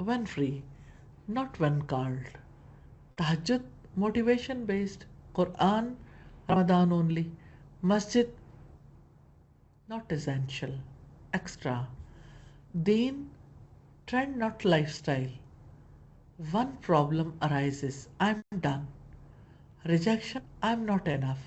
when free, not when called. Tahajjud, motivation based. Quran, Ramadan only. Masjid, not essential, extra. Deen, trend not lifestyle. One problem arises, I'm done. Rejection, I'm not enough.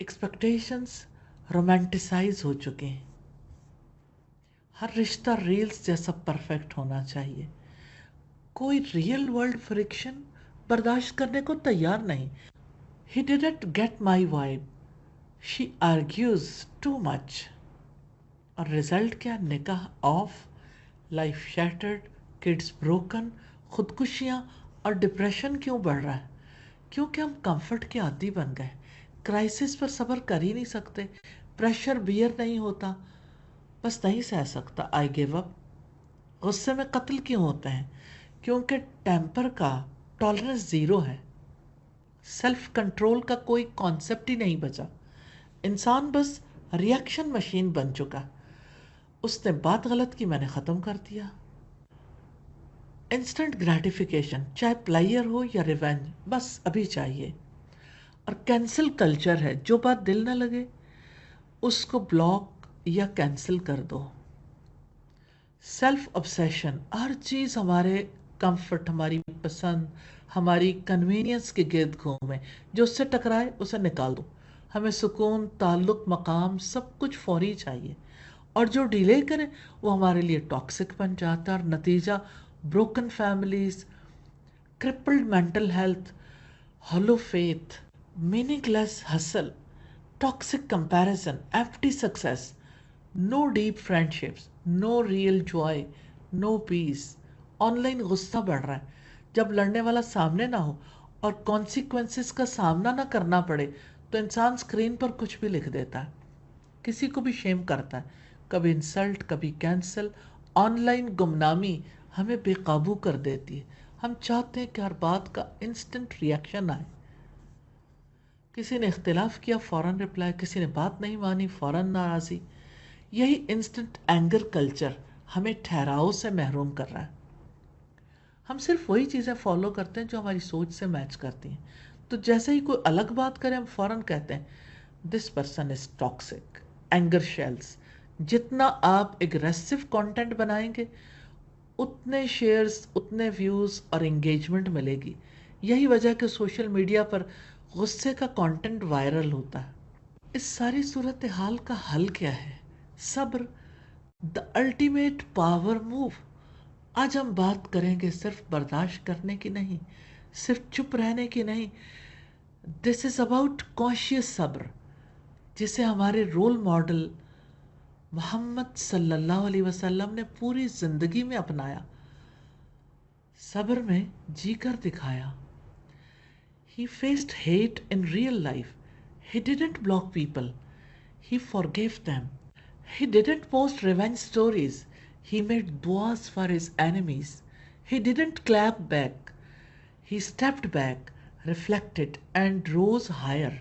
Expectations romanticize ہو چکے ہیں. ہر رشتہ reels جیسا perfect ہونا چاہیے. کوئی real world friction برداشت کرنے کو تیار نہیں. He didn't get my vibe. She argues too much. اور رزلٹ کیا؟ نکاح off, life shattered, kids broken. خودکشیاں اور ڈپریشن کیوں بڑھ رہا ہے؟ کیونکہ ہم کمفرٹ کے عادی بن گئے. کرائسس پر صبر کر ہی نہیں سکتے. پریشر بیئر نہیں ہوتا، بس نہیں سہ سکتا، آئی گیو اپ. غصے میں قتل کیوں ہوتے ہیں؟ کیونکہ ٹیمپر کا ٹالرنس زیرو ہے. سیلف کنٹرول کا کوئی کانسیپٹ ہی نہیں بچا. انسان بس ری ایکشن مشین بن چکا. اس نے بات غلط کی، میں نے ختم کر دیا. انسٹنٹ گریٹیفیکیشن، چاہے پلیئر ہو یا ریونج، بس ابھی چاہیے. اور کینسل کلچر ہے، جو بات دل نہ لگے اس کو بلاک یا کینسل کر دو. سیلف obsession، ہر چیز ہمارے کمفرٹ، ہماری پسند، ہماری کنوینئنس کے گرد گھومے. جو اس سے ٹکرائے اسے نکال دو. ہمیں سکون، تعلق، مقام سب کچھ فوری چاہیے، اور جو ڈیلے کرے وہ ہمارے لیے ٹاکسک بن جاتا ہے. اور نتیجہ broken families, crippled mental health, hollow faith, meaningless hustle, toxic comparison, empty success, no deep friendships, no real joy, no peace. Online غصہ بڑھ رہا ہے. جب لڑنے والا سامنے نہ ہو اور کانسیکوینسز کا سامنا نہ کرنا پڑے تو انسان اسکرین پر کچھ بھی لکھ دیتا ہے، کسی کو بھی شیم کرتا ہے، کبھی انسلٹ، کبھی کینسل. آن لائن گمنامی ہمیں بے قابو کر دیتی ہے. ہم چاہتے ہیں کہ ہر بات کا انسٹنٹ ری ایکشن آئے. کسی نے اختلاف کیا فوراً رپلائی، کسی نے بات نہیں مانی فوراً ناراضی. یہی انسٹنٹ اینگر کلچر ہمیں ٹھہراؤ سے محروم کر رہا ہے. ہم صرف وہی چیزیں فالو کرتے ہیں جو ہماری سوچ سے میچ کرتی ہیں. تو جیسے ہی کوئی الگ بات کرے ہم فوراً کہتے ہیں this person is toxic. Anger shells. جتنا آپ اگریسو کانٹینٹ بنائیں گے اتنے شیئرز، اتنے ویوز اور انگیجمنٹ ملے گی. یہی وجہ کہ سوشل میڈیا پر غصے کا کانٹینٹ وائرل ہوتا ہے. اس ساری صورتحال کا حل کیا ہے؟ صبر، دا الٹیمیٹ پاور موو. آج ہم بات کریں گے صرف برداشت کرنے کی نہیں، صرف چپ رہنے کی نہیں. دس از اباؤٹ کانشیس صبر، جسے ہمارے رول ماڈل محمد صلی اللہ علیہ وسلم نے پوری زندگی میں اپنایا. صبر میں جی کر دکھایا. He faced hate in real life. He didn't block people. He forgave them. He didn't post revenge stories. He made duas for his enemies. He didn't clap back. He stepped back, reflected and rose higher.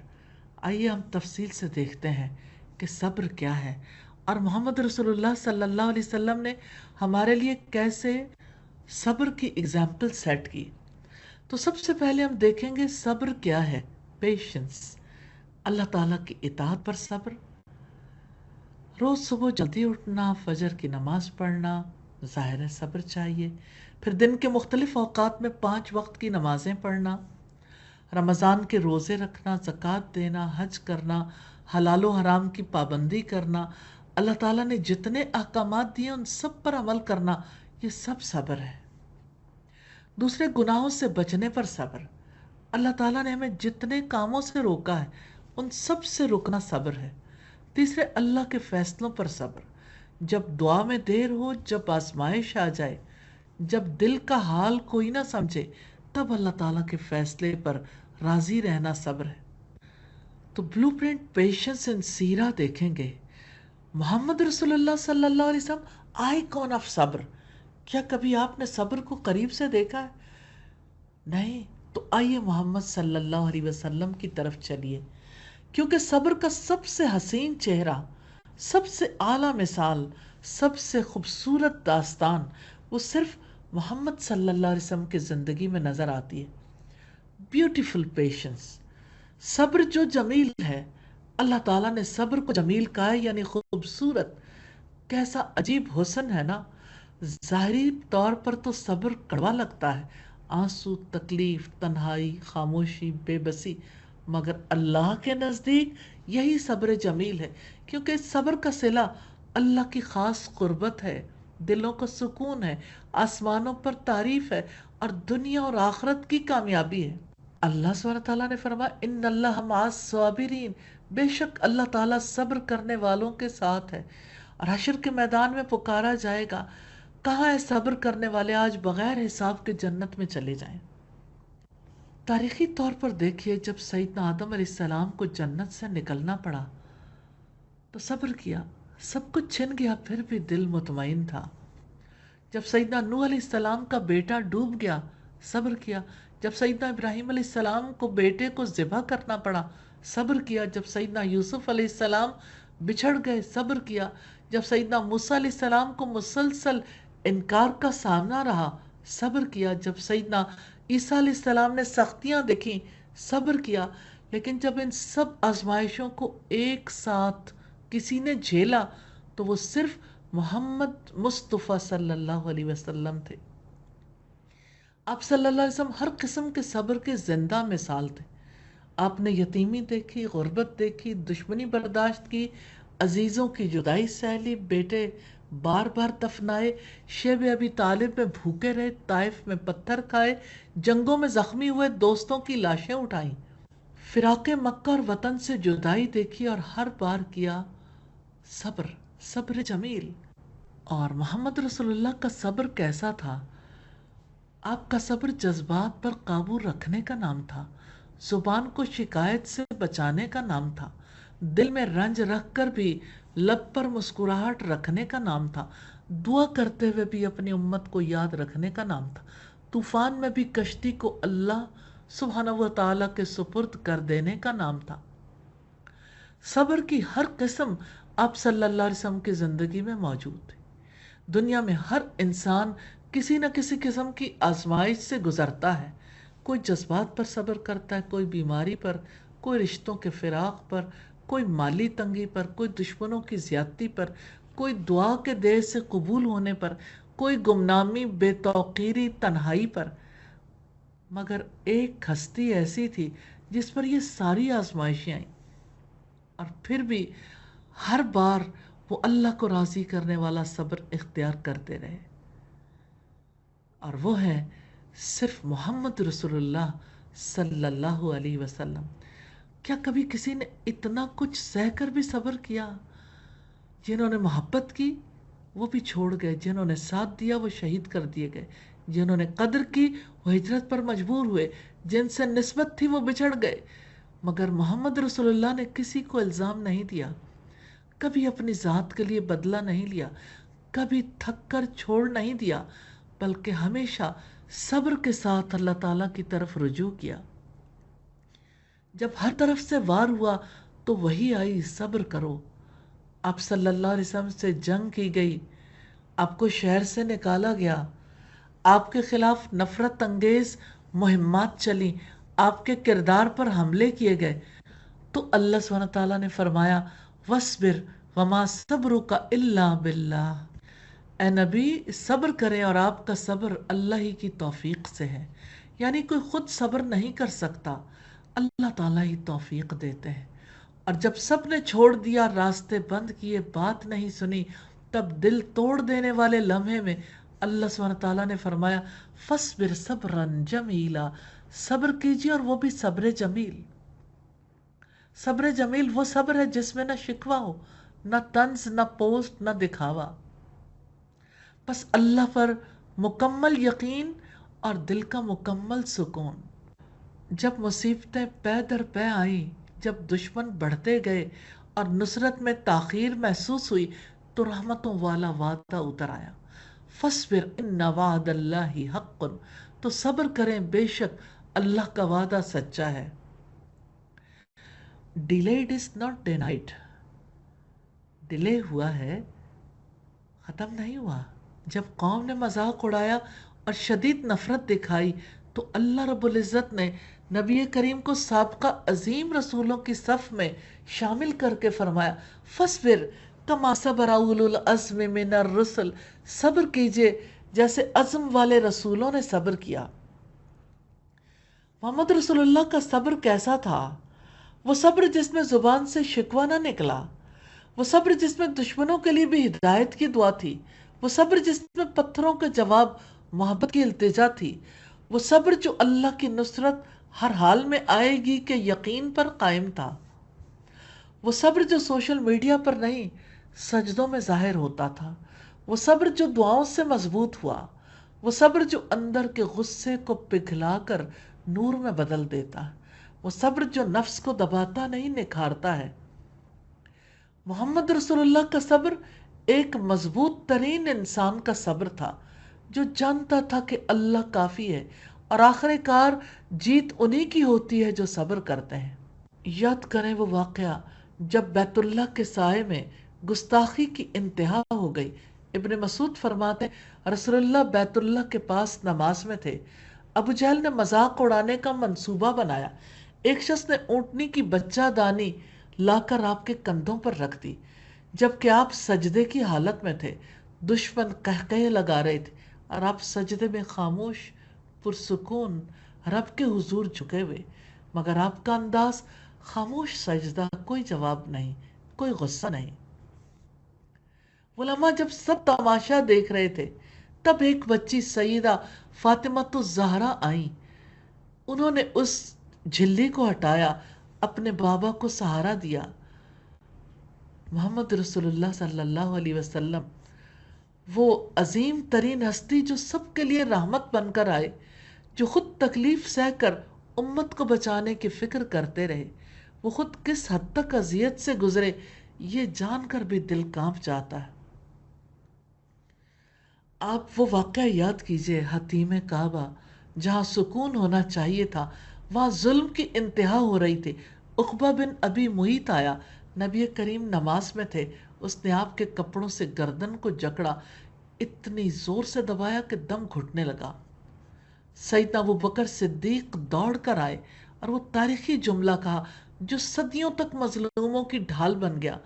آئیے ہم تفصیل سے دیکھتے ہیں کہ صبر کیا ہے اور محمد رسول اللہ صلی اللہ علیہ وسلم نے ہمارے لیے کیسے صبر کی اگزامپل سیٹ کی. تو سب سے پہلے ہم دیکھیں گے صبر کیا ہے. پیشنس، اللہ تعالیٰ کی اطاعت پر صبر. روز صبح جلدی اٹھنا، فجر کی نماز پڑھنا، ظاہر ہے صبر چاہیے. پھر دن کے مختلف اوقات میں 5 وقت کی نمازیں پڑھنا، رمضان کے روزے رکھنا، زکوٰۃ دینا، حج کرنا، حلال و حرام کی پابندی کرنا، اللہ تعالیٰ نے جتنے احکامات دیے ان سب پر عمل کرنا، یہ سب صبر ہے. دوسرے گناہوں سے بچنے پر صبر. اللہ تعالیٰ نے ہمیں جتنے کاموں سے روکا ہے ان سب سے رکنا صبر ہے. تیسرے اللہ کے فیصلوں پر صبر. جب دعا میں دیر ہو، جب آزمائش آ جائے، جب دل کا حال کوئی نہ سمجھے، تب اللہ تعالیٰ کے فیصلے پر راضی رہنا صبر ہے. تو بلو پرنٹ پیشنس ان سیرہ دیکھیں گے. محمد رسول اللہ صلی اللہ علیہ وسلم آئیکن آف صبر. کیا کبھی آپ نے صبر کو قریب سے دیکھا ہے؟ نہیں. تو آئیے محمد صلی اللہ علیہ وسلم کی طرف چلیے، کیونکہ صبر کا سب سے حسین چہرہ، سب سے اعلیٰ مثال، سب سے خوبصورت داستان وہ صرف محمد صلی اللہ علیہ وسلم کی زندگی میں نظر آتی ہے. Beautiful patience. صبر جو جمیل ہے، اللہ تعالیٰ نے صبر کو جمیل کہا ہے، یعنی خوبصورت. کیسا عجیب حسن ہے نا. ظاہری طور پر تو صبر کڑوا لگتا ہے، آنسو، تکلیف، تنہائی، خاموشی، بے بسی. مگر اللہ کے نزدیک یہی صبر جمیل ہے، کیونکہ اس صبر کا صلہ اللہ کی خاص قربت ہے، دلوں کو سکون ہے، آسمانوں پر تعریف ہے، اور دنیا اور آخرت کی کامیابی ہے۔ اللہ سبحانہ تعالیٰ نے فرمایا ان اللہ مع الصابرین، بے شک اللہ تعالیٰ صبر کرنے والوں کے ساتھ ہے۔ اور حشر کے میدان میں پکارا جائے گا، کہاں ہے صبر کرنے والے، آج بغیر حساب کے جنت میں چلے جائیں۔ تاریخی طور پر دیکھیے، جب سیدنا آدم علیہ السلام کو جنت سے نکلنا پڑا تو صبر کیا، سب کچھ چھن گیا پھر بھی دل مطمئن تھا۔ جب سیدنا نوح علیہ السلام کا بیٹا ڈوب گیا، صبر کیا۔ جب سیدنا ابراہیم علیہ السلام کو بیٹے کو ذبح کرنا پڑا، صبر کیا۔ جب سیدنا یوسف علیہ السلام بچھڑ گئے، صبر کیا۔ جب سیدنا موسیٰ علیہ السلام کو مسلسل انکار کا سامنا رہا، صبر کیا۔ جب سیدنا عیسیٰ علیہ السلام نے سختیاں دیکھیں، صبر کیا۔ لیکن جب ان سب آزمائشوں کو ایک ساتھ کسی نے جھیلا تو وہ صرف محمد مصطفیٰ صلی اللہ علیہ وسلم تھے۔ آپ صلی اللہ علیہ وسلم ہر قسم کے صبر کے زندہ مثال تھے۔ آپ نے یتیمی دیکھی، غربت دیکھی، دشمنی برداشت کی، عزیزوں کی جدائی سہ لی، بیٹے بار بار دفنائے، شیب ابی طالب میں بھوکے رہے، طائف میں پتھر کھائے، جنگوں میں زخمی ہوئے، دوستوں کی لاشیں اٹھائیں، فراق مکہ اور وطن سے جدائی دیکھی، اور ہر بار کیا صبر، صبر جمیل۔ اور محمد رسول اللہ کا صبر کیسا تھا؟ آپ کا صبر جذبات پر قابو رکھنے کا نام تھا، زبان کو شکایت سے بچانے کا نام تھا، دل میں رنج رکھ کر بھی لب پر مسکراہٹ رکھنے کا نام تھا، دعا کرتے ہوئے بھی اپنی امت کو یاد رکھنے کا نام تھا، طوفان میں بھی کشتی کو اللہ سبحانہ و تعالیٰ کے سپرد کر دینے کا نام تھا۔ صبر کی ہر قسم آپ صلی اللہ علیہ وسلم کی زندگی میں موجود ہے۔ دنیا میں ہر انسان کسی نہ کسی قسم کی آزمائش سے گزرتا ہے، کوئی جذبات پر صبر کرتا ہے، کوئی بیماری پر، کوئی رشتوں کے فراق پر، کوئی مالی تنگی پر، کوئی دشمنوں کی زیادتی پر، کوئی دعا کے دیر سے قبول ہونے پر، کوئی گمنامی، بے توقیری، تنہائی پر۔ مگر ایک ہستی ایسی تھی جس پر یہ ساری آزمائشیں آئیں، اور پھر بھی ہر بار وہ اللہ کو راضی کرنے والا صبر اختیار کرتے رہے، اور وہ ہے صرف محمد رسول اللہ صلی اللہ علیہ وسلم۔ کیا کبھی کسی نے اتنا کچھ سہ کر بھی صبر کیا؟ جنہوں نے محبت کی وہ بھی چھوڑ گئے، جنہوں نے ساتھ دیا وہ شہید کر دیے گئے، جنہوں نے قدر کی وہ ہجرت پر مجبور ہوئے، جن سے نسبت تھی وہ بچھڑ گئے۔ مگر محمد رسول اللہ نے کسی کو الزام نہیں دیا، کبھی اپنی ذات کے لیے بدلہ نہیں لیا، کبھی تھک کر چھوڑ نہیں دیا، بلکہ ہمیشہ صبر کے ساتھ اللہ تعالیٰ کی طرف رجوع کیا۔ جب ہر طرف سے وار ہوا تو وہی آئی، صبر کرو۔ آپ صلی اللہ علیہ وسلم سے جنگ کی گئی، آپ کو شہر سے نکالا گیا، آپ کے خلاف نفرت انگیز مہمات چلی، آپ کے کردار پر حملے کیے گئے، تو اللہ سبحانہ تعالیٰ نے فرمایا وَاصْبِرْ وَمَا صَبْرُكَ إِلَّا بِاللَّهِ، اے نبی صبر کریں اور آپ کا صبر اللہ ہی کی توفیق سے ہے۔ یعنی کوئی خود صبر نہیں کر سکتا، اللہ تعالیٰ ہی توفیق دیتے ہیں۔ اور جب سب نے چھوڑ دیا، راستے بند کیے، بات نہیں سنی، تب دل توڑ دینے والے لمحے میں اللہ سبحانہ تعالیٰ نے فرمایا فَاصْبِرْ صَبْرًا جَمِيلًا، صبر کیجیے اور وہ بھی صبر جمیل۔ صبر جمیل وہ صبر ہے جس میں نہ شکوہ ہو، نہ طنز، نہ پوسٹ، نہ دکھاوا، بس اللہ پر مکمل یقین اور دل کا مکمل سکون۔ جب مصیبتیں پے در پے آئیں، جب دشمن بڑھتے گئے اور نصرت میں تاخیر محسوس ہوئی، تو رحمتوں والا وعدہ اتر آیا فَاصْبِرْ إِنَّ وَعْدَ اللَّهِ حَقٌّ، تو صبر کریں، بے شک اللہ کا وعدہ سچا ہے۔ Delayed is not denied، delay ہوا ہے، ختم نہیں ہوا۔ جب قوم نے مذاق اڑایا اور شدید نفرت دکھائی تو اللہ رب العزت نے نبی کریم کو سابقہ عظیم رسولوں کی صف میں شامل کر کے فرمایا فَاصْبِرْ كَمَا صَبَرَ أُولُو الْعَزْمِ مِنَ الرُّسُلِ، صبر کیجئے جیسے عزم والے رسولوں نے صبر کیا۔ محمد رسول اللہ کا صبر کیسا تھا؟ وہ صبر جس میں زبان سے شکوہ نہ نکلا، وہ صبر جس میں دشمنوں کے لیے بھی ہدایت کی دعا تھی، وہ صبر جس میں پتھروں کا جواب محبت کی التجا تھی، وہ صبر جو اللہ کی نصرت ہر حال میں آئے گی کے یقین پر قائم تھا، وہ صبر جو سوشل میڈیا پر نہیں سجدوں میں ظاہر ہوتا تھا، وہ صبر جو دعاؤں سے مضبوط ہوا، وہ صبر جو اندر کے غصے کو پگھلا کر نور میں بدل دیتا ہے، وہ صبر جو نفس کو دباتا نہیں نکھارتا ہے۔ محمد رسول اللہ کا صبر ایک مضبوط ترین انسان کا صبر تھا، جو جانتا تھا کہ اللہ کافی ہے اور آخر کار جیت انہی کی ہوتی ہے جو صبر کرتے ہیں۔ یاد کریں وہ واقعہ جب بیت اللہ کے سائے میں گستاخی کی انتہا ہو گئی۔ ابن مسعود فرماتے ہیں رسول اللہ بیت اللہ کے پاس نماز میں تھے، ابو جہل نے مذاق اڑانے کا منصوبہ بنایا، ایک شخص نے اونٹنی کی بچہ دانی لا کر آپ کے کندھوں پر رکھ دی جبکہ آپ سجدے کی حالت میں تھے، دشمن قہقہے لگا رہے تھے اور آپ سجدے میں خاموش پرسکون رب کے حضور جھکے ہوئے، مگر آپ کا انداز خاموش سجدہ، کوئی جواب نہیں، کوئی غصہ نہیں۔ علماء جب سب تماشا دیکھ رہے تھے تب ایک بچی سیدہ فاطمہ الزہرا آئیں، انہوں نے اس جھلی کو ہٹایا، اپنے بابا کو سہارا دیا۔ محمد رسول اللہ صلی اللہ علیہ وسلم وہ عظیم ترین ہستی جو سب کے لیے رحمت بن کر آئے، جو خود تکلیف سہ کر امت کو بچانے کی فکر کرتے رہے، وہ خود کس حد تک اذیت سے گزرے یہ جان کر بھی دل کانپ جاتا ہے۔ آپ وہ واقعہ یاد کیجئے، حتیم کعبہ، جہاں سکون ہونا چاہیے تھا وہاں ظلم کی انتہا ہو رہی تھی۔ عقبہ بن ابی معیط آیا، نبی کریم نماز میں تھے، اس نے آپ کے کپڑوں سے گردن کو جکڑا، اتنی زور سے دبایا کہ دم گھٹنے لگا۔ سیدنا ابو بکر صدیق دوڑ کر آئے اور وہ تاریخی جملہ کہا جو صدیوں تک مظلوموں کی ڈھال بن گیا،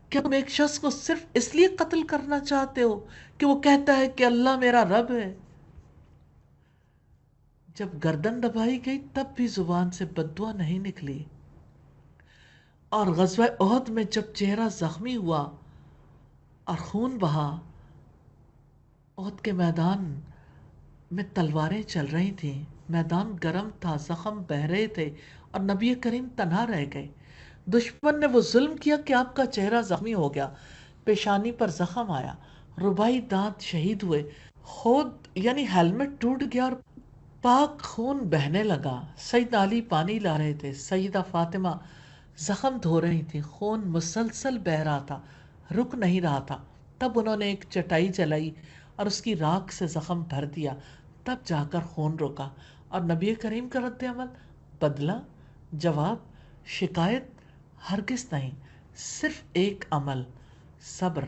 کیا تم ایک شخص کو صرف اس لیے قتل کرنا چاہتے ہو کہ وہ کہتا ہے کہ اللہ میرا رب ہے؟ جب گردن دبائی گئی تب بھی زبان سے بددعا نہیں نکلی، اور غزوہ احد میں جب چہرہ زخمی ہوا اور خون بہا، احد کے میدان میں تلواریں چل رہی تھیں، میدان گرم تھا، زخم بہہ رہے تھے اور نبی کریم تنہا رہ گئے۔ دشمن نے وہ ظلم کیا کہ آپ کا چہرہ زخمی ہو گیا، پیشانی پر زخم آیا، ربائی دانت شہید ہوئے، خود یعنی ہیلمٹ ٹوٹ گیا اور پاک خون بہنے لگا۔ سیدنا علی پانی لا رہے تھے، سیدہ فاطمہ زخم دھو رہی تھی، خون مسلسل بہہ رہا تھا، رک نہیں رہا تھا۔ تب انہوں نے ایک چٹائی جلائی اور اس کی راکھ سے زخم بھر دیا، تب جا کر خون رکا۔ اور نبی کریم کا رد عمل، بدلہ، جواب، شکایت ہرگز نہیں، صرف ایک عمل، صبر،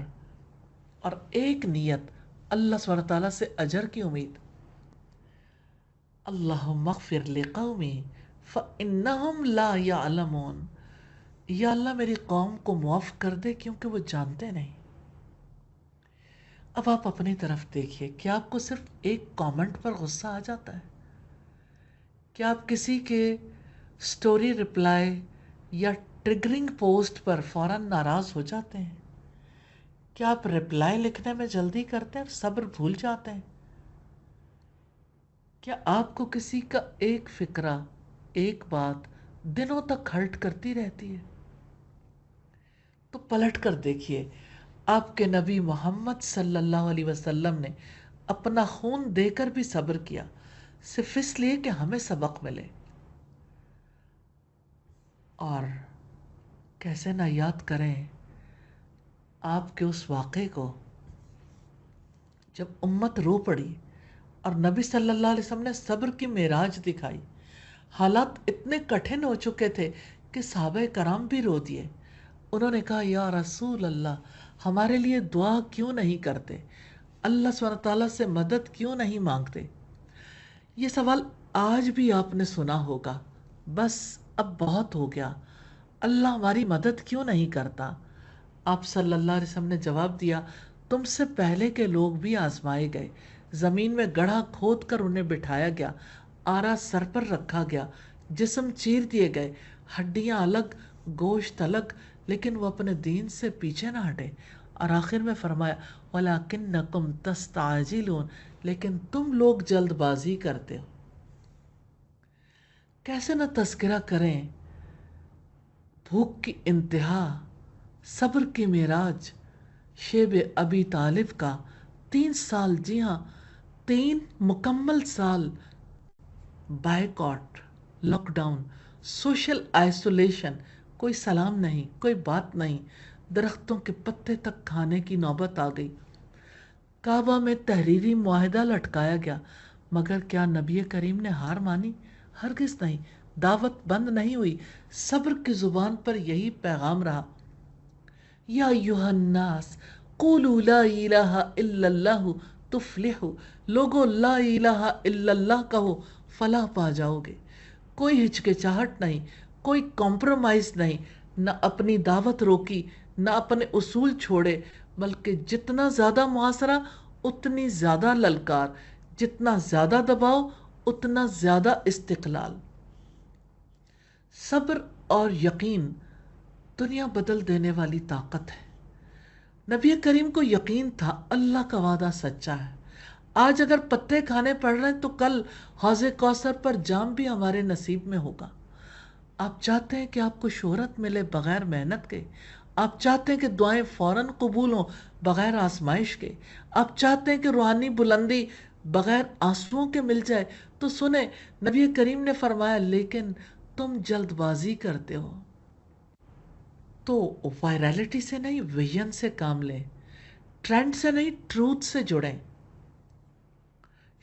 اور ایک نیت، اللہ سبحانہ تعالیٰ سے اجر کی امید۔ اللہم اغفر لقومی فإنہم لا یعلمون، یا اللہ میری قوم کو معاف کر دے کیونکہ وہ جانتے نہیں۔ اب آپ اپنی طرف دیکھیے، کیا آپ کو صرف ایک کامنٹ پر غصہ آ جاتا ہے؟ کیا آپ کسی کے سٹوری رپلائی یا ٹریگرنگ پوسٹ پر فوراً ناراض ہو جاتے ہیں؟ کیا آپ رپلائی لکھنے میں جلدی کرتے ہیں اور صبر بھول جاتے ہیں؟ کیا آپ کو کسی کا ایک فکرہ، ایک بات دنوں تک ہرٹ کرتی رہتی ہے؟ تو پلٹ کر دیکھیے، آپ کے نبی محمد صلی اللہ علیہ وسلم نے اپنا خون دے کر بھی صبر کیا، صرف اس لیے کہ ہمیں سبق ملے۔ اور کیسے نہ یاد کریں آپ کے اس واقعے کو جب امت رو پڑی اور نبی صلی اللہ علیہ وسلم نے صبر کی معراج دکھائی۔ حالات اتنے کٹھن ہو چکے تھے کہ صحابہ کرام بھی رو دیے۔ انہوں نے کہا یا رسول اللہ ہمارے لیے دعا کیوں نہیں کرتے، اللہ سبحانہ تعالیٰ سے مدد کیوں نہیں مانگتے؟ یہ سوال آج بھی آپ نے سنا ہوگا، بس اب بہت ہو گیا، اللہ ہماری مدد کیوں نہیں کرتا؟ آپ صلی اللہ علیہ وسلم نے جواب دیا، تم سے پہلے کے لوگ بھی آزمائے گئے، زمین میں گڑھا کھود کر انہیں بٹھایا گیا، آرا سر پر رکھا گیا، جسم چیر دیے گئے، ہڈیاں الگ، گوشت الگ، لیکن وہ اپنے دین سے پیچھے نہ ہٹے۔ اور آخر میں فرمایا وَلَكِنَّكُمْ تَسْتَعْجِلُونَ، لیکن تم لوگ جلد بازی کرتے ہو۔ کیسے نہ تذکرہ کریں بھوک کی انتہا، صبر کی معراج شیب ابی طالب کا۔ 3 سال، جی ہاں 3 مکمل سال boycott, lockdown, social isolation, کوئی سلام نہیں، کوئی بات نہیں، درختوں کے پتے تک کھانے کی نوبت آ گئی۔ کعبہ میں تحریری معاہدہ لٹکایا گیا، مگر کیا نبی کریم نے ہار مانی؟ ہرگز نہیں۔ دعوت بند نہیں ہوئی، صبر کی زبان پر یہی پیغام رہا، یا ایھا الناس قولوا لا الہ الا اللہ تفلحوا، لوگو لا الہ الا اللہ کہو، فلاح پا جاؤ گے۔ کوئی ہچکچاہٹ نہیں، کوئی کمپرومائز نہیں، نہ اپنی دعوت روکی، نہ اپنے اصول چھوڑے، بلکہ جتنا زیادہ محاصرہ اتنی زیادہ للکار، جتنا زیادہ دباؤ اتنا زیادہ استقلال۔ صبر اور یقین دنیا بدل دینے والی طاقت ہے۔ نبی کریم کو یقین تھا اللہ کا وعدہ سچا ہے۔ آج اگر پتے کھانے پڑ رہے ہیں تو کل حوض کوثر پر جام بھی ہمارے نصیب میں ہوگا۔ آپ چاہتے ہیں کہ آپ کو شہرت ملے بغیر محنت کے، آپ چاہتے ہیں کہ دعائیں فوراً قبول ہوں بغیر آزمائش کے، آپ چاہتے ہیں کہ روحانی بلندی بغیر آنسوؤں کے مل جائے، تو سنیں نبی کریم نے فرمایا لیکن تم جلد بازی کرتے ہو۔ تو وائرالٹی سے نہیں، ویژن سے کام لیں، ٹرینڈ سے نہیں، ٹروتھ سے جڑیں،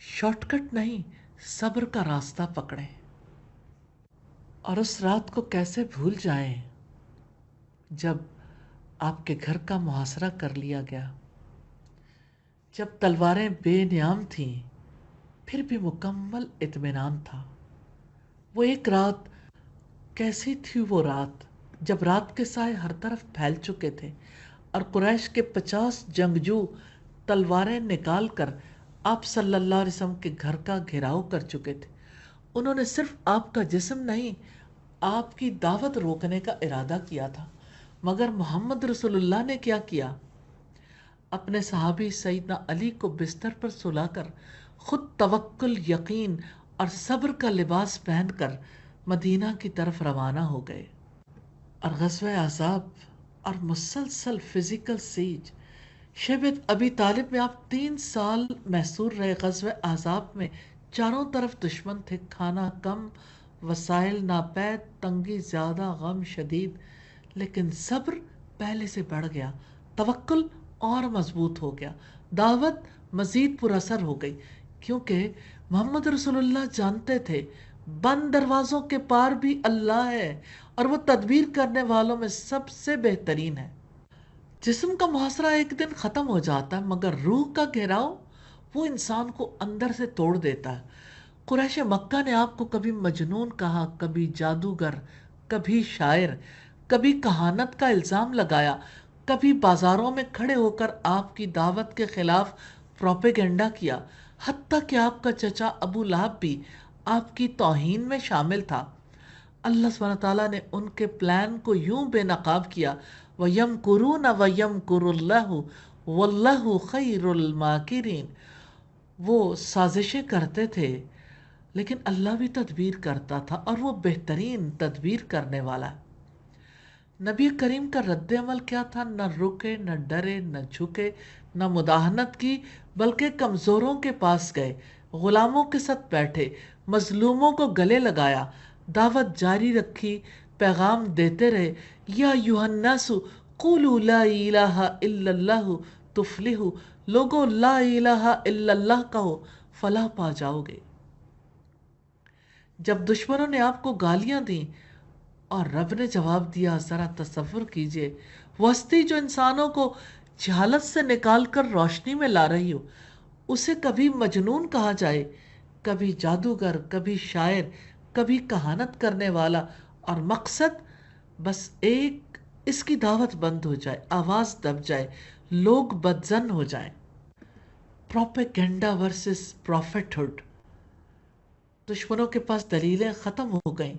شارٹ کٹ نہیں، صبر کا راستہ پکڑیں۔ اور اس رات کو کیسے بھول جائیں جب آپ کے گھر کا محاصرہ کر لیا گیا، جب تلواریں بے نیام تھیں پھر بھی مکمل اطمینان تھا۔ وہ ایک رات کیسی تھی؟ وہ رات جب رات کے سائے ہر طرف پھیل چکے تھے اور قریش کے 50 جنگجو تلواریں نکال کر آپ صلی اللہ علیہ وسلم کے گھر کا گھیراؤ کر چکے تھے۔ انہوں نے صرف آپ کا جسم نہیں، آپ کی دعوت روکنے کا ارادہ کیا تھا، مگر محمد رسول اللہ نے کیا کیا؟ اپنے صحابی سیدنا علی کو بستر پر سلا کر خود توکل، یقین اور صبر کا لباس پہن کر مدینہ کی طرف روانہ ہو گئے۔ اور غزوہ احزاب اور مسلسل فزیکل سیج، شیب ابی طالب میں آپ 3 سال محصور رہے۔ غزوہ احزاب میں چاروں طرف دشمن تھے، کھانا کم، وسائل ناپید، تنگی زیادہ، غم شدید، لیکن صبر پہلے سے بڑھ گیا، توکل اور مضبوط ہو گیا، دعوت مزید پر اثر ہو گئی، کیونکہ محمد رسول اللہ جانتے تھے بند دروازوں کے پار بھی اللہ ہے اور وہ تدبیر کرنے والوں میں سب سے بہترین ہے۔ جسم کا محاصرہ ایک دن ختم ہو جاتا ہے، مگر روح کا گھیراؤ وہ انسان کو اندر سے توڑ دیتا ہے۔ قریش مکہ نے آپ کو کبھی مجنون کہا، کبھی جادوگر، کبھی شاعر، کبھی کہانت کا الزام لگایا، کبھی بازاروں میں کھڑے ہو کر آپ کی دعوت کے خلاف پروپیگنڈا کیا، حتیٰ کہ آپ کا چچا ابو لہب بھی آپ کی توہین میں شامل تھا۔ اللہ سبحانہ تعالیٰ نے ان کے پلان کو یوں بے نقاب کیا، وَيَمْكُرُونَ وَيَمْكُرُ اللَّهُ وَاللَّهُ خَيْرُ الْمَاكِرِينَ۔ وہ سازشیں کرتے تھے لیکن اللہ بھی تدبیر کرتا تھا اور وہ بہترین تدبیر کرنے والا ہے۔ نبی کریم کا رد عمل کیا تھا؟ نہ رکے، نہ ڈرے، نہ جھکے، نہ مداہنت کی، بلکہ کمزوروں کے پاس گئے، غلاموں کے ساتھ بیٹھے، مظلوموں کو گلے لگایا، دعوت جاری رکھی، پیغام دیتے رہے، یا ایھا الناس قولوا لا الہ الا اللہ تفلحوا، لوگو لا الہ الا اللہ کہو، فلاح پا جاؤ گے۔ جب دشمنوں نے آپ کو گالیاں دیں اور رب نے جواب دیا، ذرا تصور کیجئے، وہ ہستی جو انسانوں کو جہالت سے نکال کر روشنی میں لا رہی ہو، اسے کبھی مجنون کہا جائے، کبھی جادوگر، کبھی شاعر، کبھی کہانت کرنے والا، اور مقصد بس ایک، اس کی دعوت بند ہو جائے، آواز دب جائے، لوگ بدظن ہو جائیں۔ Propaganda versus prophethood. دشمنوں کے پاس دلیلیں ختم ہو گئیں،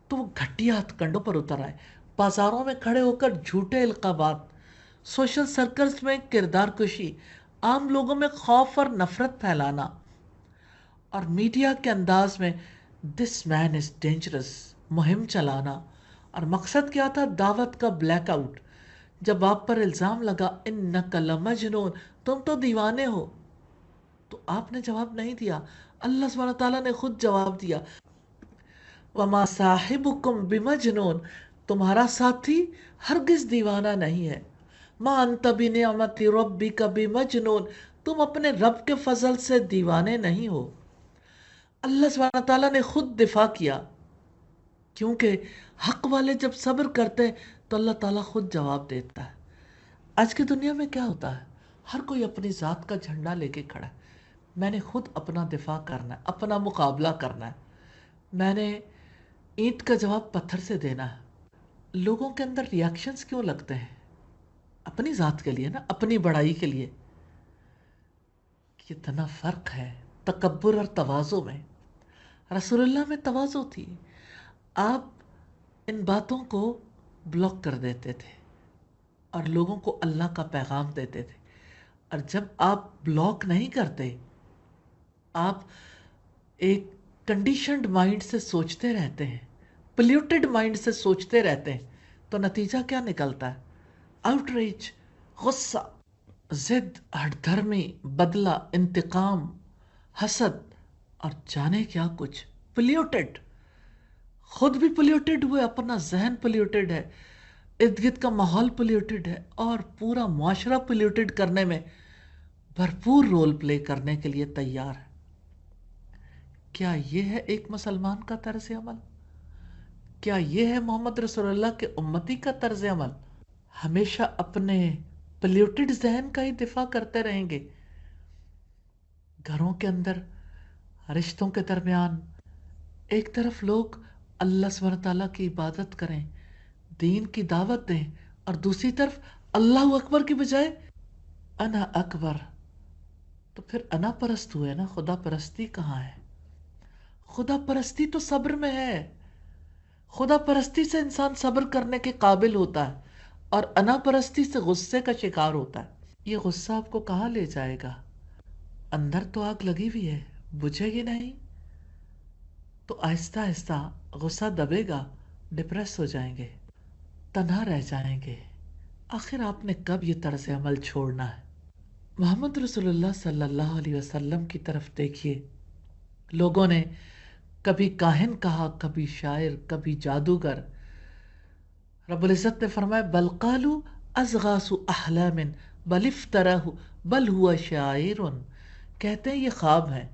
تو وہ گھٹیا ہتھ کنڈوں پر اتر آئے، بازاروں میں کھڑے ہو کر جھوٹے القابات، سوشل سرکلز میں کردار کشی، عام لوگوں میں خوف اور نفرت پھیلانا، اور میڈیا کے انداز میں دس مین از ڈینجرس مہم چلانا۔ اور مقصد کیا تھا؟ دعوت کا بلیک آؤٹ۔ جب آپ پر الزام لگا انک لمجنون، تم تو دیوانے ہو، تو آپ نے جواب نہیں دیا، اللہ سبحانہ تعالیٰ نے خود جواب دیا، وما صاحبکم بمجنون، تمہارا ساتھی ہرگز دیوانہ نہیں ہے، ما انت بنعمت ربک بمجنون، تم اپنے رب کے فضل سے دیوانے نہیں ہو۔ اللہ سبحانہ تعالیٰ نے خود دفاع کیا، کیونکہ حق والے جب صبر کرتے تو اللہ تعالیٰ خود جواب دیتا ہے۔ آج کی دنیا میں کیا ہوتا ہے؟ ہر کوئی اپنی ذات کا جھنڈا لے کے کھڑا ہے، میں نے خود اپنا دفاع کرنا ہے، اپنا مقابلہ کرنا ہے، میں نے اینٹ کا جواب پتھر سے دینا ہے۔ لوگوں کے اندر ریاکشنز کیوں لگتے ہیں؟ اپنی ذات کے لیے نا، اپنی بڑائی کے لیے۔ کتنا فرق ہے تکبر اور تواضع میں۔ رسول اللہ میں تواضع تھی، آپ ان باتوں کو بلاک کر دیتے تھے اور لوگوں کو اللہ کا پیغام دیتے تھے۔ اور جب آپ بلاک نہیں کرتے، آپ ایک کنڈیشنڈ مائنڈ سے سوچتے رہتے ہیں، پلیوٹڈ مائنڈ سے سوچتے رہتے ہیں، تو نتیجہ کیا نکلتا ہے؟ آؤٹریج، غصہ، ضد، ہٹ دھرمی، بدلہ، انتقام، حسد، اور جانے کیا کچھ پلیوٹڈ۔ خود بھی پلیوٹڈ ہوئے، اپنا ذہن پلیوٹڈ ہے، ارد گرد کا ماحول پلیوٹڈ ہے، اور پورا معاشرہ پلیوٹڈ کرنے میں بھرپور رول پلے کرنے کے لیے تیار ہے۔ کیا یہ ہے ایک مسلمان کا طرز عمل؟ کیا یہ ہے محمد رسول اللہ کے امتی کا طرز عمل؟ ہمیشہ اپنے پلیوٹڈ ذہن کا ہی دفاع کرتے رہیں گے؟ گھروں کے اندر، رشتوں کے درمیان، ایک طرف لوگ اللہ سبحانہ تعالیٰ کی عبادت کریں، دین کی دعوت دیں، اور دوسری طرف اللہ اکبر کی بجائے انا اکبر، تو پھر انا پرست ہوئے نا، خدا پرستی کہاں ہے؟ خدا پرستی تو صبر میں ہے، خدا پرستی سے انسان صبر کرنے کے قابل ہوتا ہے، اور انا پرستی سے غصے کا شکار ہوتا ہے۔ یہ غصہ آپ کو کہاں لے جائے گا؟ اندر تو آگ لگی ہوئی ہے، بجھے گی نہیں، تو آہستہ آہستہ غصہ دبے گا، ڈپریس ہو جائیں گے، تنہا رہ جائیں گے۔ آخر آپ نے کب یہ طرز عمل چھوڑنا ہے؟ محمد رسول اللہ صلی اللہ علیہ وسلم کی طرف دیکھیے، لوگوں نے کبھی کاہن کہا، کبھی شاعر، کبھی جادوگر۔ رب العزت نے فرمایا بل قالوا اضغاث احلام بل افتراه بل هو شاعر، کہتے ہیں یہ خواب ہے،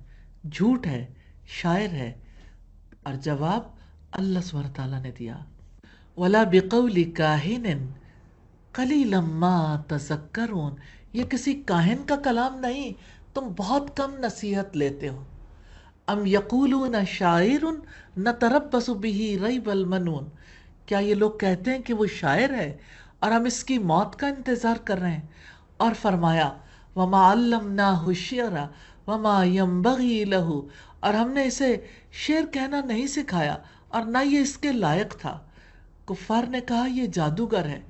جھوٹ ہے، شاعر ہے۔ اور جواب اللہ سبحانہ تعالیٰ نے دیا، ولا بقول کاہن قلیلا ما تذکرون، یہ کسی کاہن کا کلام نہیں، تم بہت کم نصیحت لیتے ہو۔ ام یقولون شاعر نتربص به ریب المنون، کیا یہ لوگ کہتے ہیں کہ وہ شاعر ہے اور ہم اس کی موت کا انتظار کر رہے ہیں؟ اور فرمایا وما علمناہ الشعر وما ينبغي له، اور ہم نے اسے شعر کہنا نہیں سکھایا اور نہ یہ اس کے لائق تھا۔ کفار نے کہا یہ جادوگر ہے،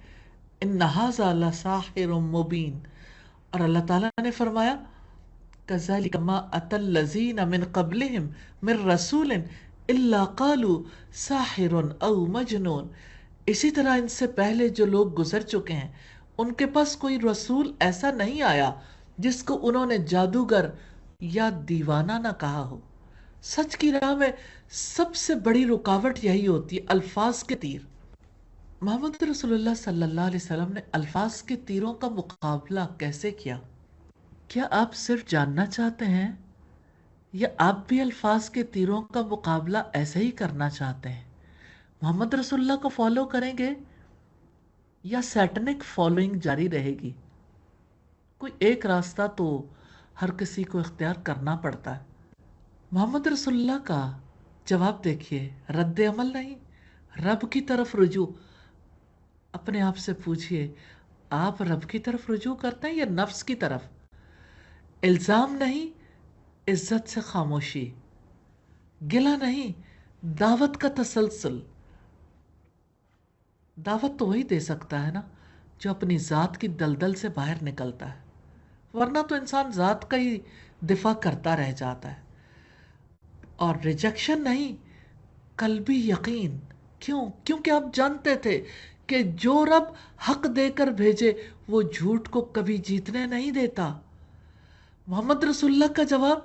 ان ھذا لساحر مبین، اور اللہ تعالیٰ نے فرمایا کذالک ما اتی الذین من قبلہم من رسول الا قالوا ساحر او مجنون، اسی طرح ان سے پہلے جو لوگ گزر چکے ہیں، ان کے پاس کوئی رسول ایسا نہیں آیا جس کو انہوں نے جادوگر یا دیوانہ نہ کہا ہو۔ سچ کی راہ میں سب سے بڑی رکاوٹ یہی ہوتی ہے، الفاظ کے تیر۔ محمد رسول اللہ صلی اللہ علیہ وسلم نے الفاظ کے تیروں کا مقابلہ کیسے کیا؟ کیا آپ صرف جاننا چاہتے ہیں، یا آپ بھی الفاظ کے تیروں کا مقابلہ ایسے ہی کرنا چاہتے ہیں؟ محمد رسول اللہ کو فالو کریں گے یا سیٹنک فالوئنگ جاری رہے گی؟ کوئی ایک راستہ تو ہر کسی کو اختیار کرنا پڑتا ہے۔ محمد رسول اللہ کا جواب دیکھیے، رد عمل نہیں، رب کی طرف رجوع۔ اپنے آپ سے پوچھئے، آپ رب کی طرف رجوع کرتے ہیں یا نفس کی طرف؟ الزام نہیں، عزت سے خاموشی، گلہ نہیں، دعوت کا تسلسل، دعوت تو وہی دے سکتا ہے نا جو اپنی ذات کی دلدل سے باہر نکلتا ہے، ورنہ تو انسان ذات کا ہی دفاع کرتا رہ جاتا ہے. اور ریجیکشن نہیں، قلبی یقین. کیوں؟ کیونکہ آپ جانتے تھے کہ جو رب حق دے کر بھیجے وہ جھوٹ کو کبھی جیتنے نہیں دیتا. محمد رسول اللہ کا جواب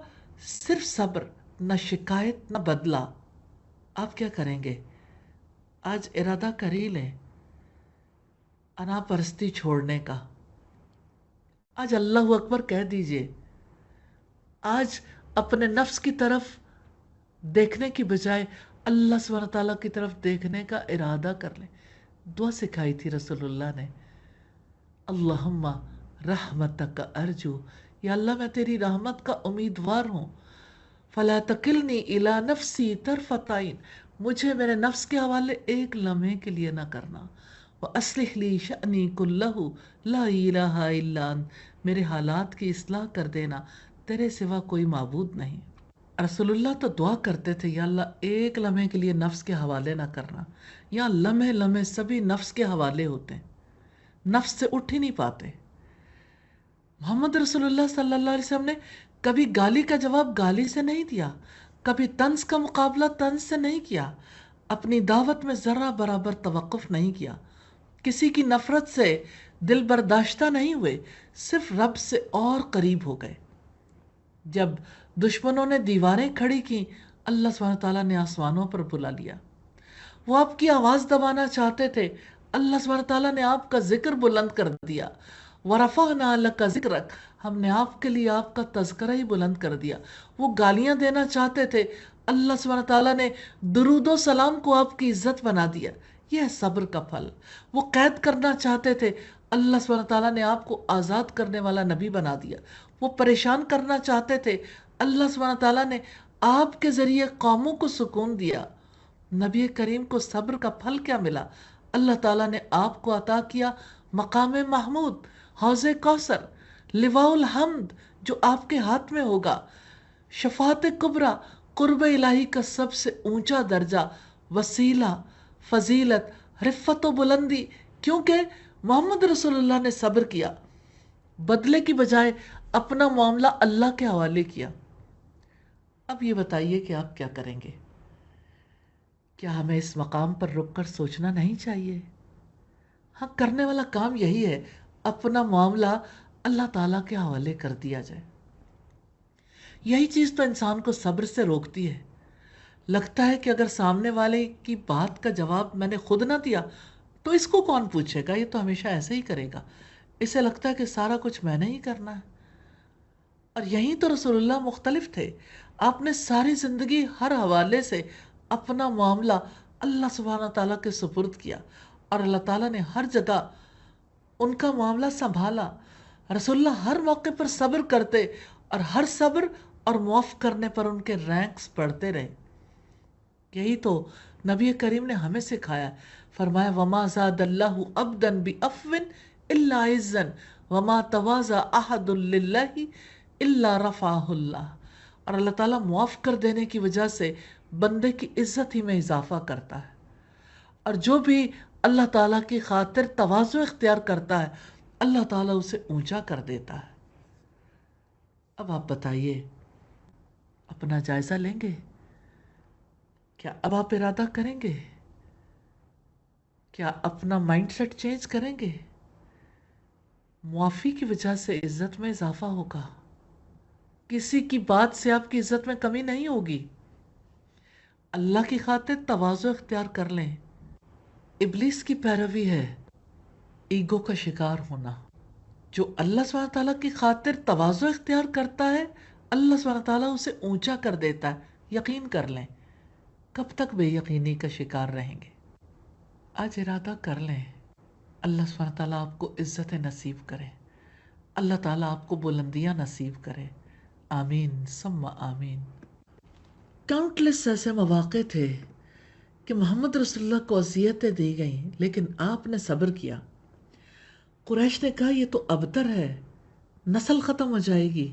صرف صبر، نہ شکایت نہ بدلہ. آپ کیا کریں گے؟ آج ارادہ کر ہی لیں انا پرستی چھوڑنے کا. آج اللہ اکبر کہہ دیجئے. آج اپنے نفس کی طرف دیکھنے کی بجائے اللہ سبحانہ تعالیٰ کی طرف دیکھنے کا ارادہ کر لیں. دعا سکھائی تھی رسول اللہ نے، اللہم رحمتک ارجو، یا اللہ میں تیری رحمت کا امیدوار ہوں. فلا تکلنی الی نفسی طرفۃ عین، مجھے میرے نفس کے حوالے ایک لمحے کے لیے نہ کرنا. وَأَصْلِحْ لِي شَأْنِي كُلَّهُ لَا إِلَٰهَ إِلَّا أَنْتَ، میرے حالات کی اصلاح کر دینا، تیرے سوا کوئی معبود نہیں. رسول اللہ تو دعا کرتے تھے یا اللہ ایک لمحے کے لیے نفس کے حوالے نہ کرنا. یا لمحے لمحے سبھی نفس کے حوالے ہوتے ہیں، نفس سے اٹھ ہی نہیں پاتے. محمد رسول اللہ صلی اللہ علیہ وسلم نے کبھی گالی کا جواب گالی سے نہیں دیا، کبھی طنز کا مقابلہ طنز سے نہیں کیا، اپنی دعوت میں ذرا برابر توقف نہیں کیا، کسی کی نفرت سے دل برداشتہ نہیں ہوئے، صرف رب سے اور قریب ہو گئے. جب دشمنوں نے دیواریں کھڑی کی، اللہ سبحانہ تعالیٰ نے آسمانوں پر بلا لیا. وہ آپ کی آواز دبانا چاہتے تھے، اللہ سبحانہ تعالیٰ نے آپ کا ذکر بلند کر دیا. وَرَفَعْنَا لَكَ ذِكْرَكَ، ہم نے آپ کے لیے آپ کا تذکرہ ہی بلند کر دیا. وہ گالیاں دینا چاہتے تھے، اللہ سبحانہ تعالیٰ نے درود و سلام کو آپ کی عزت بنا دیا. یہ ہے صبر کا پھل. وہ قید کرنا چاہتے تھے، اللہ سبحانہ تعالیٰ نے آپ کو آزاد کرنے والا نبی بنا دیا. وہ پریشان کرنا چاہتے تھے، اللہ سبحانہ تعالیٰ نے آپ کے ذریعے قوموں کو سکون دیا. نبی کریم کو صبر کا پھل کیا ملا؟ اللہ تعالیٰ نے آپ کو عطا کیا مقام محمود، حوض کوثر، لواء الحمد جو آپ کے ہاتھ میں ہوگا، شفاعت کبریٰ، قرب الہی کا سب سے اونچا درجہ، وسیلہ، فضیلت، رفت و بلندی. کیونکہ محمد رسول اللہ نے صبر کیا، بدلے کی بجائے اپنا معاملہ اللہ کے حوالے کیا. اب یہ بتائیے کہ آپ کیا کریں گے؟ کیا ہمیں اس مقام پر رک کر سوچنا نہیں چاہیے؟ ہاں، کرنے والا کام یہی ہے، اپنا معاملہ اللہ تعالیٰ کے حوالے کر دیا جائے. یہی چیز تو انسان کو صبر سے روکتی ہے. لگتا ہے کہ اگر سامنے والے کی بات کا جواب میں نے خود نہ دیا تو اس کو کون پوچھے گا، یہ تو ہمیشہ ایسے ہی کرے گا. اسے لگتا ہے کہ سارا کچھ میں نے ہی کرنا ہے. اور یہیں تو رسول اللہ مختلف تھے. آپ نے ساری زندگی ہر حوالے سے اپنا معاملہ اللہ سبحانہ تعالیٰ کے سپرد کیا، اور اللہ تعالیٰ نے ہر جگہ ان کا معاملہ سنبھالا. رسول اللہ ہر موقع پر صبر کرتے، اور ہر صبر اور معاف کرنے پر ان کے رینکس بڑھتے رہے. یہی تو نبی کریم نے ہمیں سکھایا. فرمایا وما زاد اللہ عبدا بعفو الا عزا وما تواضع احد للہ الا رفعہ اللہ. اور اللہ تعالیٰ معاف کر دینے کی وجہ سے بندے کی عزت ہی میں اضافہ کرتا ہے، اور جو بھی اللہ تعالیٰ کی خاطر تواضع اختیار کرتا ہے اللہ تعالیٰ اسے اونچا کر دیتا ہے. اب آپ بتائیے، اپنا جائزہ لیں گے؟ کیا اب آپ ارادہ کریں گے؟ کیا اپنا مائنڈ سیٹ چینج کریں گے؟ معافی کی وجہ سے عزت میں اضافہ ہوگا. کسی کی بات سے آپ کی عزت میں کمی نہیں ہوگی. اللہ کی خاطر تواضع اختیار کر لیں. ابلیس کی پیروی ہے ایگو کا شکار ہونا. جو اللہ سبحانہ تعالیٰ کی خاطر تواضع اختیار کرتا ہے اللہ سبحانہ تعالیٰ اسے اونچا کر دیتا ہے. یقین کر لیں. کب تک بے یقینی کا شکار رہیں گے؟ آج ارادہ کر لیں، اللہ سبحانہ تعالیٰ آپ کو عزت نصیب کرے، اللہ تعالیٰ آپ کو بلندیاں نصیب کرے. آمین ثم آمین. کاؤنٹلیس ایسے مواقع تھے کہ محمد رسول اللہ کو اذیتیں دی گئیں لیکن آپ نے صبر کیا. قریش نے کہا یہ تو ابتر ہے، نسل ختم ہو جائے گی.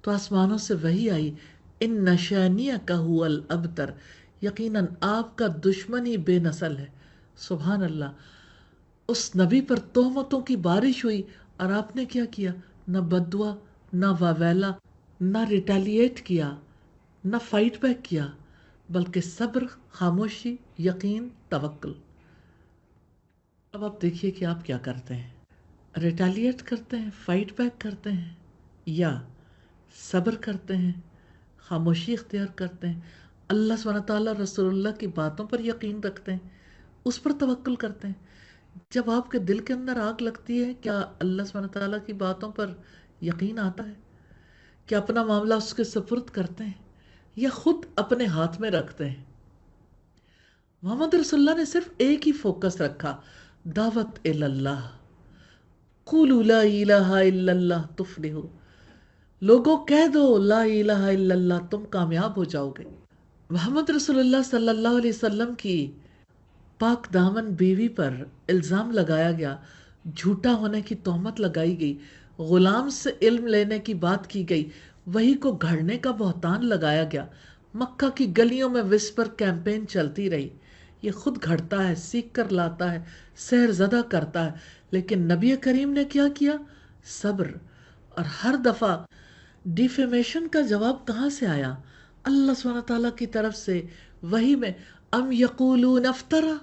تو آسمانوں سے وحی آئی، ان نشانیک هو الابتر، یقیناً آپ کا دشمن ہی بے نسل ہے. سبحان اللہ. اس نبی پر تہمتوں کی بارش ہوئی اور آپ نے کیا کیا؟ نہ بددعا، نہ واویلا، نہ ریٹیلیٹ کیا، نہ فائٹ بیک کیا، بلکہ صبر، خاموشی، یقین، توکل۔ اب آپ دیکھیے کہ آپ کیا کرتے ہیں، ریٹیلیٹ کرتے ہیں، فائٹ بیک کرتے ہیں، یا صبر کرتے ہیں، خاموشی اختیار کرتے ہیں، اللہ سبحانہ تعالیٰ رسول اللہ کی باتوں پر یقین رکھتے ہیں، اس پر توکل کرتے ہیں۔ جب آپ کے دل کے اندر آگ لگتی ہے، کیا اللہ سبحانہ تعالیٰ کی باتوں پر یقین آتا ہے؟ کیا اپنا معاملہ اس کے سپرد کرتے ہیں یا خود اپنے ہاتھ میں رکھتے ہیں؟ محمد رسول اللہ نے صرف ایک ہی فوکس رکھا، دعوت اللہ، قولوا لا الہ الا اللہ تفلحوا، لوگوں کہہ دو لا الہ الا اللہ، تم کامیاب ہو جاؤ گے۔ محمد رسول اللہ صلی اللہ علیہ وسلم کی پاک دامن بیوی پر الزام لگایا گیا، جھوٹا ہونے کی تہمت لگائی گئی، غلام سے علم لینے کی بات کی گئی، وحی کو گھڑنے کا بہتان لگایا گیا، مکہ کی گلیوں میں وسپر کیمپین چلتی رہی، یہ خود گھڑتا ہے، سیکھ کر لاتا ہے، سحر زدہ کرتا ہے، لیکن نبی کریم نے کیا کیا؟ صبر۔ اور ہر دفعہ ڈیفیمیشن کا جواب کہاں سے آیا؟ اللہ سبحانہ تعالیٰ کی طرف سے وحی میں، ام یقولون افطرا،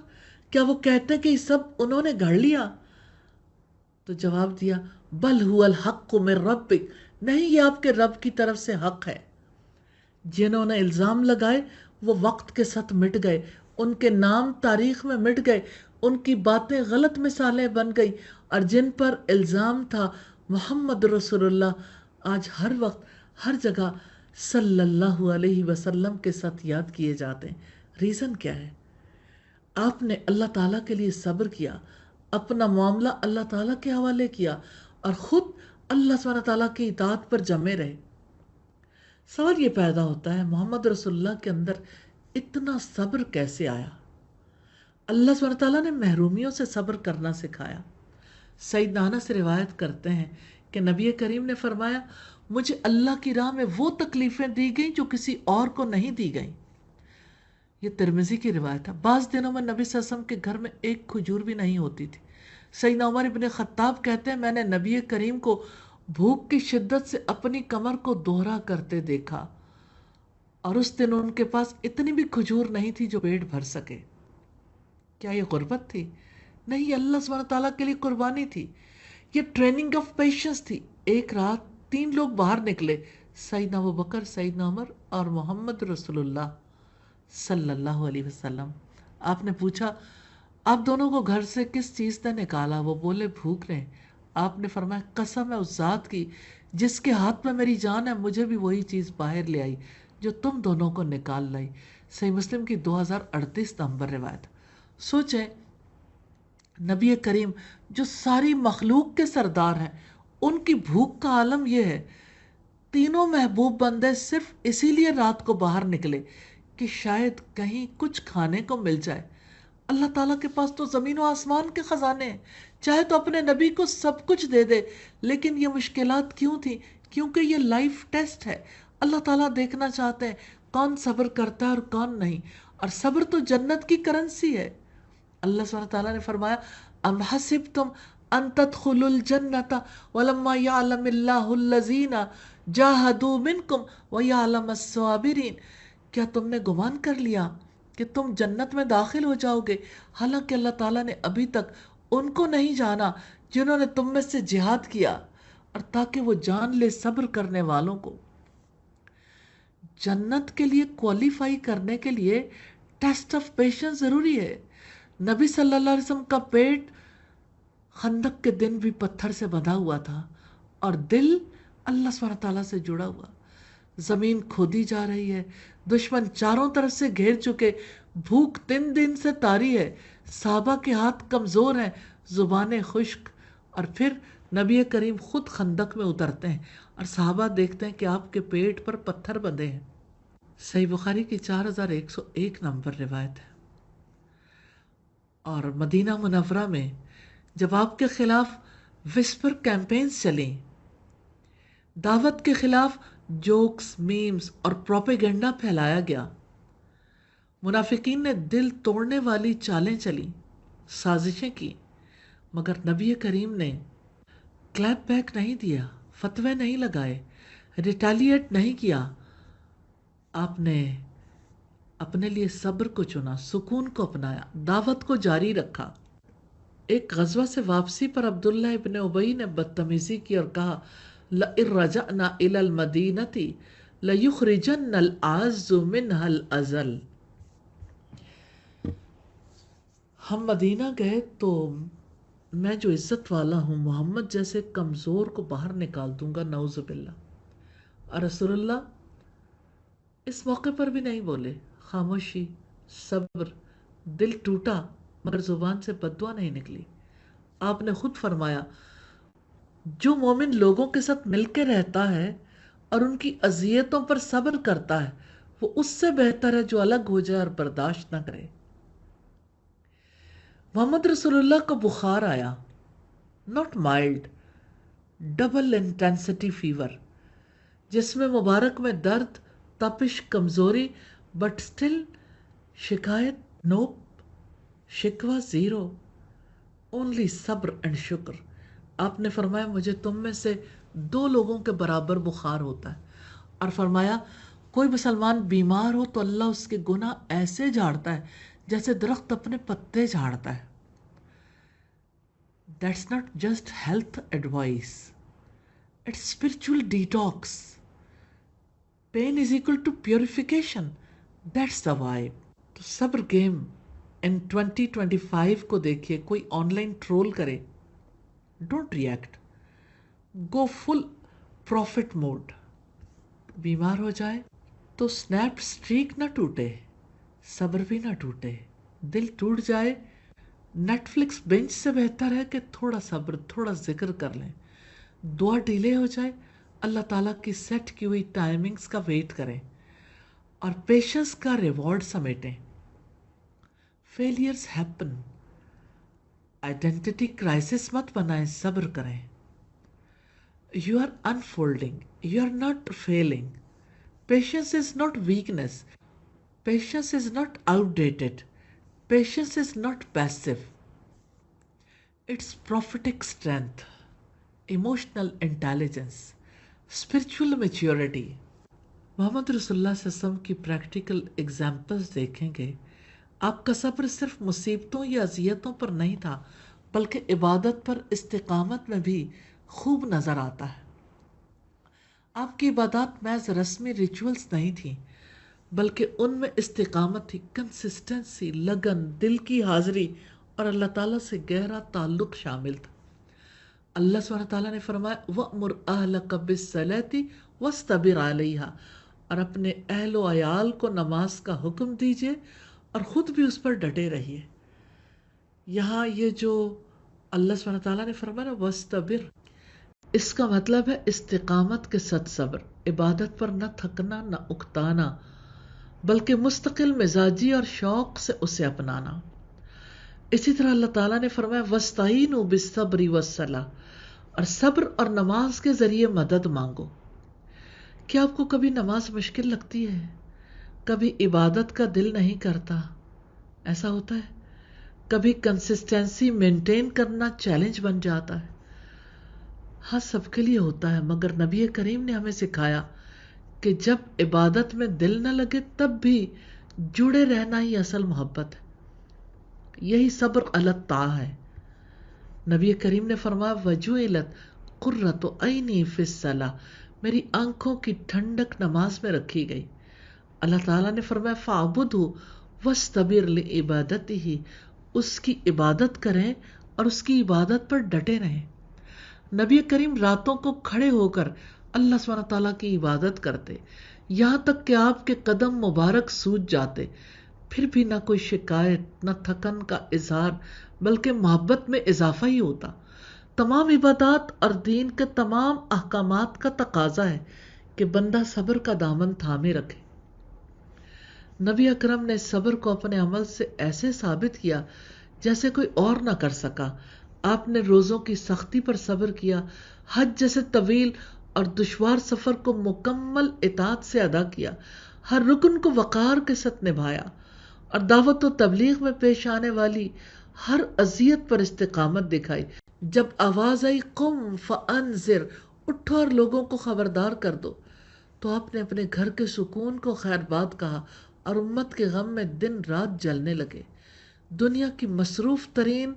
کیا وہ کہتے کہ یہ سب انہوں نے گھڑ لیا؟ تو جواب دیا بل هو الحق من ربک، نہیں، یہ آپ کے رب کی طرف سے حق ہے۔ جنہوں نے الزام لگائے وہ وقت کے ساتھ مٹ گئے، ان کے نام تاریخ میں مٹ گئے، ان کی باتیں غلط مثالیں بن گئی، اور جن پر الزام تھا محمد رسول اللہ، آج ہر وقت ہر جگہ صلی اللہ علیہ وسلم کے ساتھ یاد کیے جاتے ہیں۔ ریزن کیا ہے؟ آپ نے اللہ تعالیٰ کے لیے صبر کیا، اپنا معاملہ اللہ تعالیٰ کے حوالے کیا، اور خود اللہ سبحانہ تعالیٰ کی اطاعت پر جمے رہے۔ سوال یہ پیدا ہوتا ہے، محمد رسول اللہ کے اندر اتنا صبر کیسے آیا؟ اللہ سبحانہ تعالیٰ نے محرومیوں سے صبر کرنا سکھایا۔ سیدنا انس سے روایت کرتے ہیں کہ نبی کریم نے فرمایا، مجھے اللہ کی راہ میں وہ تکلیفیں دی گئیں جو کسی اور کو نہیں دی گئیں۔ یہ ترمذی کی روایت ہے۔ بعض دنوں میں نبی صلی اللہ علیہ وسلم کے گھر میں ایک کھجور بھی نہیں ہوتی تھی۔ سیدنا عمر ابن خطاب کہتے ہیں، میں نے نبی کریم کو بھوک کی شدت سے اپنی کمر کو دوہرا کرتے دیکھا، اور اس دن ان کے پاس اتنی بھی کھجور نہیں تھی جو پیٹ بھر سکے۔ کیا یہ غربت تھی؟ نہیں، اللہ سبحانہ تعالیٰ کے لیے قربانی تھی۔ یہ ٹریننگ آف پیشنس تھی۔ ایک رات 3 لوگ باہر نکلے، سیدنا ابوبکر، سیدنا عمر اور محمد رسول اللہ صلی اللہ علیہ وسلم۔ آپ نے پوچھا، آپ دونوں کو گھر سے کس چیز نے نکالا؟ وہ بولے، بھوک نے۔ آپ نے فرمایا، قسم ہے اس ذات کی جس کے ہاتھ میں میری جان ہے، مجھے بھی وہی چیز باہر لے آئی جو تم دونوں کو نکال لائی۔ صحیح مسلم کی 2038 نمبر روایت۔ سوچیں، نبی کریم جو ساری مخلوق کے سردار ہیں، ان کی بھوک کا عالم یہ ہے۔ تینوں محبوب بندے صرف اسی لیے رات کو باہر نکلے کہ شاید کہیں کچھ کھانے کو مل جائے۔ اللہ تعالیٰ کے پاس تو زمین و آسمان کے خزانے ہیں، چاہے تو اپنے نبی کو سب کچھ دے دے، لیکن یہ مشکلات کیوں تھی؟ کیونکہ یہ لائف ٹیسٹ ہے۔ اللہ تعالیٰ دیکھنا چاہتے ہیں کون صبر کرتا ہے اور کون نہیں، اور صبر تو جنت کی کرنسی ہے۔ اللہ سبحانہ تعالیٰ نے فرمایا، ام حسبتم ان تدخلوا الجنت ولما یعلم اللہ الذین جاہدوا منکم ویعلم الصابرین، کیا تم نے گمان کر لیا کہ تم جنت میں داخل ہو جاؤ گے، حالانکہ اللہ تعالیٰ نے ابھی تک ان کو نہیں جانا جنہوں نے تم میں سے جہاد کیا، اور تاکہ وہ جان لے صبر کرنے والوں کو۔ جنت کے لیے کوالیفائی کرنے کے لیے ٹیسٹ آف پیشنس ضروری ہے۔ نبی صلی اللہ علیہ وسلم کا پیٹ خندق کے دن بھی پتھر سے بندھا ہوا تھا، اور دل اللہ سبحانہ تعالیٰ سے جڑا ہوا۔ زمین کھودی جا رہی ہے، دشمن چاروں طرف سے گھیر چکے، بھوک 3 دن سے طاری ہے، صحابہ کے ہاتھ کمزور ہیں، زبانیں خشک، اور پھر نبی کریم خود خندق میں اترتے ہیں اور صحابہ دیکھتے ہیں کہ آپ کے پیٹ پر پتھر بندھے ہیں۔ صحیح بخاری کی 4101 نمبر روایت ہے۔ اور مدینہ منورہ میں جب آپ کے خلاف وسپر کیمپینز چلیں، دعوت کے خلاف جوکس، میمز اور پروپیگنڈا پھیلایا گیا، منافقین نے دل توڑنے والی چالیں چلیں، سازشیں کی، مگر نبی کریم نے کلیپ بیک نہیں دیا، فتوے نہیں لگائے، ریٹیلیٹ نہیں کیا. آپ نے اپنے لیے صبر کو چنا، سکون کو اپنایا، دعوت کو جاری رکھا. ایک غزوہ سے واپسی پر عبداللہ ابن ابی نے بدتمیزی کی اور کہا لَإِن رَجَعْنَا إِلَى الْمَدِينَةِ لَيُخْرِجَنَّ الْأَعَزُّ مِنْهَا الْأَذَلَّ. ہم مدینہ گئے تو میں جو عزت والا ہوں محمد جیسے کمزور کو باہر نکال دوں گا، نعوذ باللہ. اور رسول اللہ اس موقع پر بھی نہیں بولے، خاموشی، صبر. دل ٹوٹا مگر زبان سے بددعا نہیں نکلی. آپ نے خود فرمایا جو مومن لوگوں کے ساتھ مل کے رہتا ہے اور ان کی اذیتوں پر صبر کرتا ہے وہ اس سے بہتر ہے جو الگ ہو جائے اور برداشت نہ کرے. محمد رسول اللہ کو بخار آیا، not mild, double intensity fever, جس میں مبارک میں درد، تپش، کمزوری، بٹ سٹل شکایت نوپ، شکوہ زیرو، اونلی صبر اینڈ شکر. آپ نے فرمایا مجھے تم میں سے 2 لوگوں کے برابر بخار ہوتا ہے، اور فرمایا کوئی مسلمان بیمار ہو تو اللہ اس کے گناہ ایسے جھاڑتا ہے جیسے درخت اپنے پتے جھاڑتا ہے. That's not just health advice, it's spiritual detox. Pain is equal to purification. That's the vibe. تو صبر گیم ان 2025 کو دیکھیے. کوئی آن لائن ٹرول کرے، don't react, go full profit mode. بیمار ہو جائے تو سنیپ سٹریک نہ ٹوٹے، صبر بھی نہ ٹوٹے. دل ٹوٹ جائے، نیٹ فلکس بینچ سے بہتر ہے کہ تھوڑا صبر، تھوڑا ذکر کر لیں. دعا ڈیلے ہو جائے، اللہ تعالیٰ کی سیٹ کی ہوئی ٹائمنگز کا ویٹ کریں اور پیشنس کا ریوارڈ سمیٹیں. فیلئرز ہیپن، آئیڈینٹی کرائسس مت بنائیں، صبر کریں. You are unfolding, you are not failing. Patience is not weakness, patience is not outdated, patience is not passive. It's prophetic strength, emotional intelligence, spiritual maturity. محمد رسول اللہ صلی اللہ علیہ وسلم کی پریکٹیکل ایگزامپلز دیکھیں گے. آپ کا صبر صرف مصیبتوں یا اذیتوں پر نہیں تھا بلکہ عبادت پر استقامت میں بھی خوب نظر آتا ہے. آپ کی عبادات محض رسمی ریچولز نہیں تھیں بلکہ ان میں استقامت تھی، کنسسٹنسی، لگن، دل کی حاضری اور اللہ تعالیٰ سے گہرا تعلق شامل تھا. اللہ سبحانہ تعالیٰ نے فرمایا وَأْمُرْ أَهْلَكَ بِالصَّلَاةِ وَاصْطَبِرْ عَلَيْهَا، اور اپنے اہل و عیال کو نماز کا حکم دیجئے اور خود بھی اس پر ڈٹے رہیے. یہاں یہ جو اللہ سبحانہ تعالیٰ نے فرمایا وَاصْطَبِرْ، اس کا مطلب ہے استقامت کے ساتھ صبر، عبادت پر نہ تھکنا نہ اکتانا بلکہ مستقل مزاجی اور شوق سے اسے اپنانا. اسی طرح اللہ تعالیٰ نے فرمایا وَاسْتَعِینُوا بِالصَّبْرِ وَالصَّلَاةِ، اور صبر اور نماز کے ذریعے مدد مانگو. کیا آپ کو کبھی نماز مشکل لگتی ہے؟ کبھی عبادت کا دل نہیں کرتا؟ ایسا ہوتا ہے. کبھی کنسسٹنسی مینٹین کرنا چیلنج بن جاتا ہے. ہاں سب کے لیے ہوتا ہے، مگر نبی کریم نے ہمیں سکھایا کہ جب عبادت میں دل نہ لگے تب بھی جڑے رہنا ہی اصل محبت ہے. یہی صبر علی الطاعہ ہے. نبی کریم نے فرمایا وَجُعِلَتْ قُرَّةُ عَيْنِي فِي الصَّلَاةِ، میری آنکھوں کی ٹھنڈک نماز میں رکھی گئی. اللہ تعالیٰ نے فرمایا فَاعْبُدْهُ وَاسْتَبِرْ لِعِبَادَتِهِ، اس کی عبادت کریں اور اس کی عبادت پر ڈٹے رہیں. نبی کریم راتوں کو کھڑے ہو کر اللہ سبحانہ تعالیٰ کی عبادت کرتے یہاں تک کہ آپ کے قدم مبارک سوج جاتے، پھر بھی نہ کوئی شکایت، نہ تھکن کا اظہار، بلکہ محبت میں اضافہ ہی ہوتا. تمام عبادات اور دین کے تمام احکامات کا تقاضا ہے کہ بندہ صبر کا دامن تھامے رکھے. نبی اکرم نے صبر کو اپنے عمل سے ایسے ثابت کیا جیسے کوئی اور نہ کر سکا. آپ نے روزوں کی سختی پر صبر کیا، حج جیسے طویل اور دشوار سفر کو مکمل اطاعت سے ادا کیا، ہر رکن کو وقار کے ساتھ نبھایا اور دعوت و تبلیغ میں پیش آنے والی ہر اذیت پر استقامت دکھائی. جب آواز آئی قم فانذر، اٹھو اور لوگوں کو خبردار کر دو، تو آپ نے اپنے گھر کے سکون کو خیر بات کہا اور امت کے غم میں دن رات جلنے لگے. دنیا کی مصروف ترین،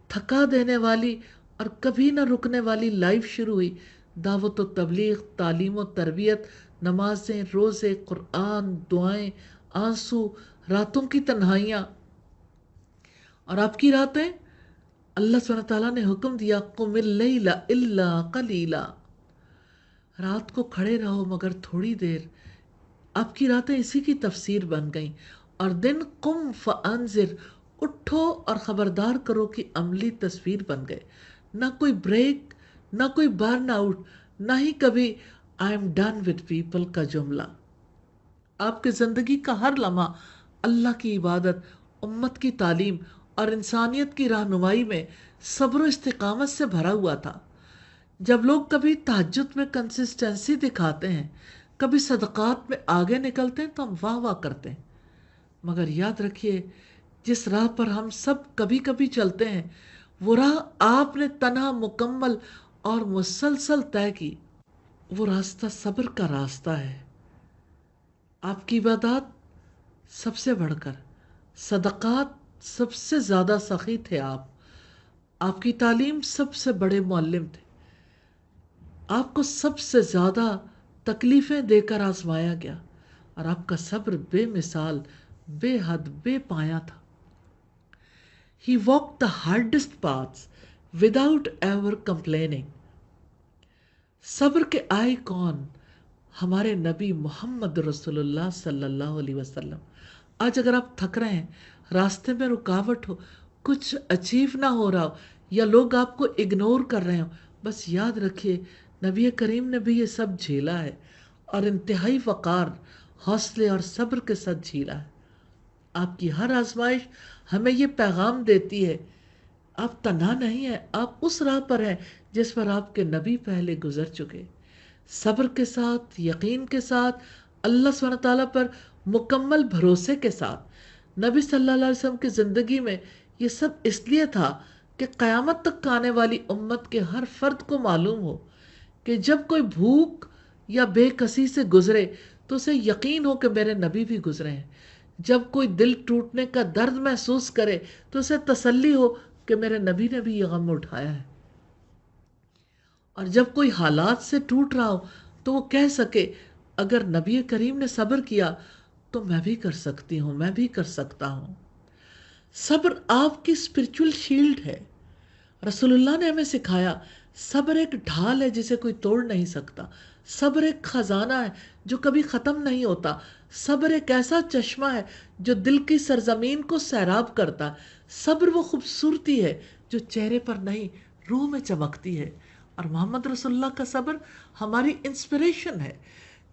تھکا دینے والی اور کبھی نہ رکنے والی لائف شروع ہوئی. دعوت و تبلیغ، تعلیم و تربیت، نمازیں، روزے، قرآن، دعائیں، آنسو، راتوں کی تنہائیاں. اور آپ کی راتیں، اللہ سبحانہ تعالیٰ نے حکم دیا قم اللیل الا قلیلا، رات کو کھڑے رہو مگر تھوڑی دیر. آپ کی راتیں اسی کی تفسیر بن گئیں. اور دن قم فانذر، اٹھو اور خبردار کرو کی عملی تصویر بن گئے. نہ کوئی بریک، نہ کوئی برن آؤٹ، نہ ہی کبھی I am done with people کا جملہ. آپ کی زندگی کا ہر لمحہ اللہ کی عبادت، امت کی تعلیم اور انسانیت کی رہنمائی میں صبر و استقامت سے بھرا ہوا تھا. جب لوگ کبھی تہجد میں کنسسٹنسی دکھاتے ہیں، کبھی صدقات میں آگے نکلتے ہیں تو ہم واہ واہ کرتے ہیں. مگر یاد رکھیے، جس راہ پر ہم سب کبھی کبھی چلتے ہیں، وہ راہ آپ نے تنہا، مکمل اور مسلسل طے کی. وہ راستہ صبر کا راستہ ہے. آپ کی عبادات سب سے بڑھ کر، صدقات سب سے زیادہ سخی تھے. آپ کی تعلیم سب سے بڑے معلم تھے. آپ کو سب سے زیادہ تکلیفیں دے کر آزمایا گیا، اور آپ کا صبر بے مثال، بے حد، بے پایا تھا. He walked the hardest paths without ever complaining. صبر کے آئی کون؟ ہمارے نبی محمد رسول اللہ صلی اللہ علیہ وسلم. آج اگر آپ تھک رہے ہیں، راستے میں رکاوٹ ہو، کچھ اچیو نہ ہو رہا ہو، یا لوگ آپ کو اگنور کر رہے ہوں، بس یاد رکھیے نبی کریم نے بھی یہ سب جھیلا ہے، اور انتہائی وقار، حوصلے اور صبر کے ساتھ جھیلا ہے. آپ کی ہر آزمائش ہمیں یہ پیغام دیتی ہے، آپ تنہا نہیں ہیں، آپ اس راہ پر ہیں جس پر آپ کے نبی پہلے گزر چکے. صبر کے ساتھ، یقین کے ساتھ، اللہ سبحانہ تعالیٰ پر مکمل بھروسے کے ساتھ. نبی صلی اللہ علیہ وسلم کی زندگی میں یہ سب اس لیے تھا کہ قیامت تک آنے والی امت کے ہر فرد کو معلوم ہو کہ جب کوئی بھوک یا بے کسی سے گزرے تو اسے یقین ہو کہ میرے نبی بھی گزرے ہیں. جب کوئی دل ٹوٹنے کا درد محسوس کرے تو اسے تسلی ہو کہ میرے نبی نے بھی یہ غم اٹھایا ہے. اور جب کوئی حالات سے ٹوٹ رہا ہو تو وہ کہہ سکے اگر نبی کریم نے صبر کیا تو میں بھی کر سکتی ہوں، میں بھی کر سکتا ہوں. صبر آپ کی اسپرچول شیلڈ ہے. رسول اللہ نے ہمیں سکھایا صبر ایک ڈھال ہے جسے کوئی توڑ نہیں سکتا. صبر ایک خزانہ ہے جو کبھی ختم نہیں ہوتا. صبر ایک ایسا چشمہ ہے جو دل کی سرزمین کو سیراب کرتا ہے. صبر وہ خوبصورتی ہے جو چہرے پر نہیں، روح میں چمکتی ہے. اور محمد رسول اللہ کا صبر ہماری انسپریشن ہے.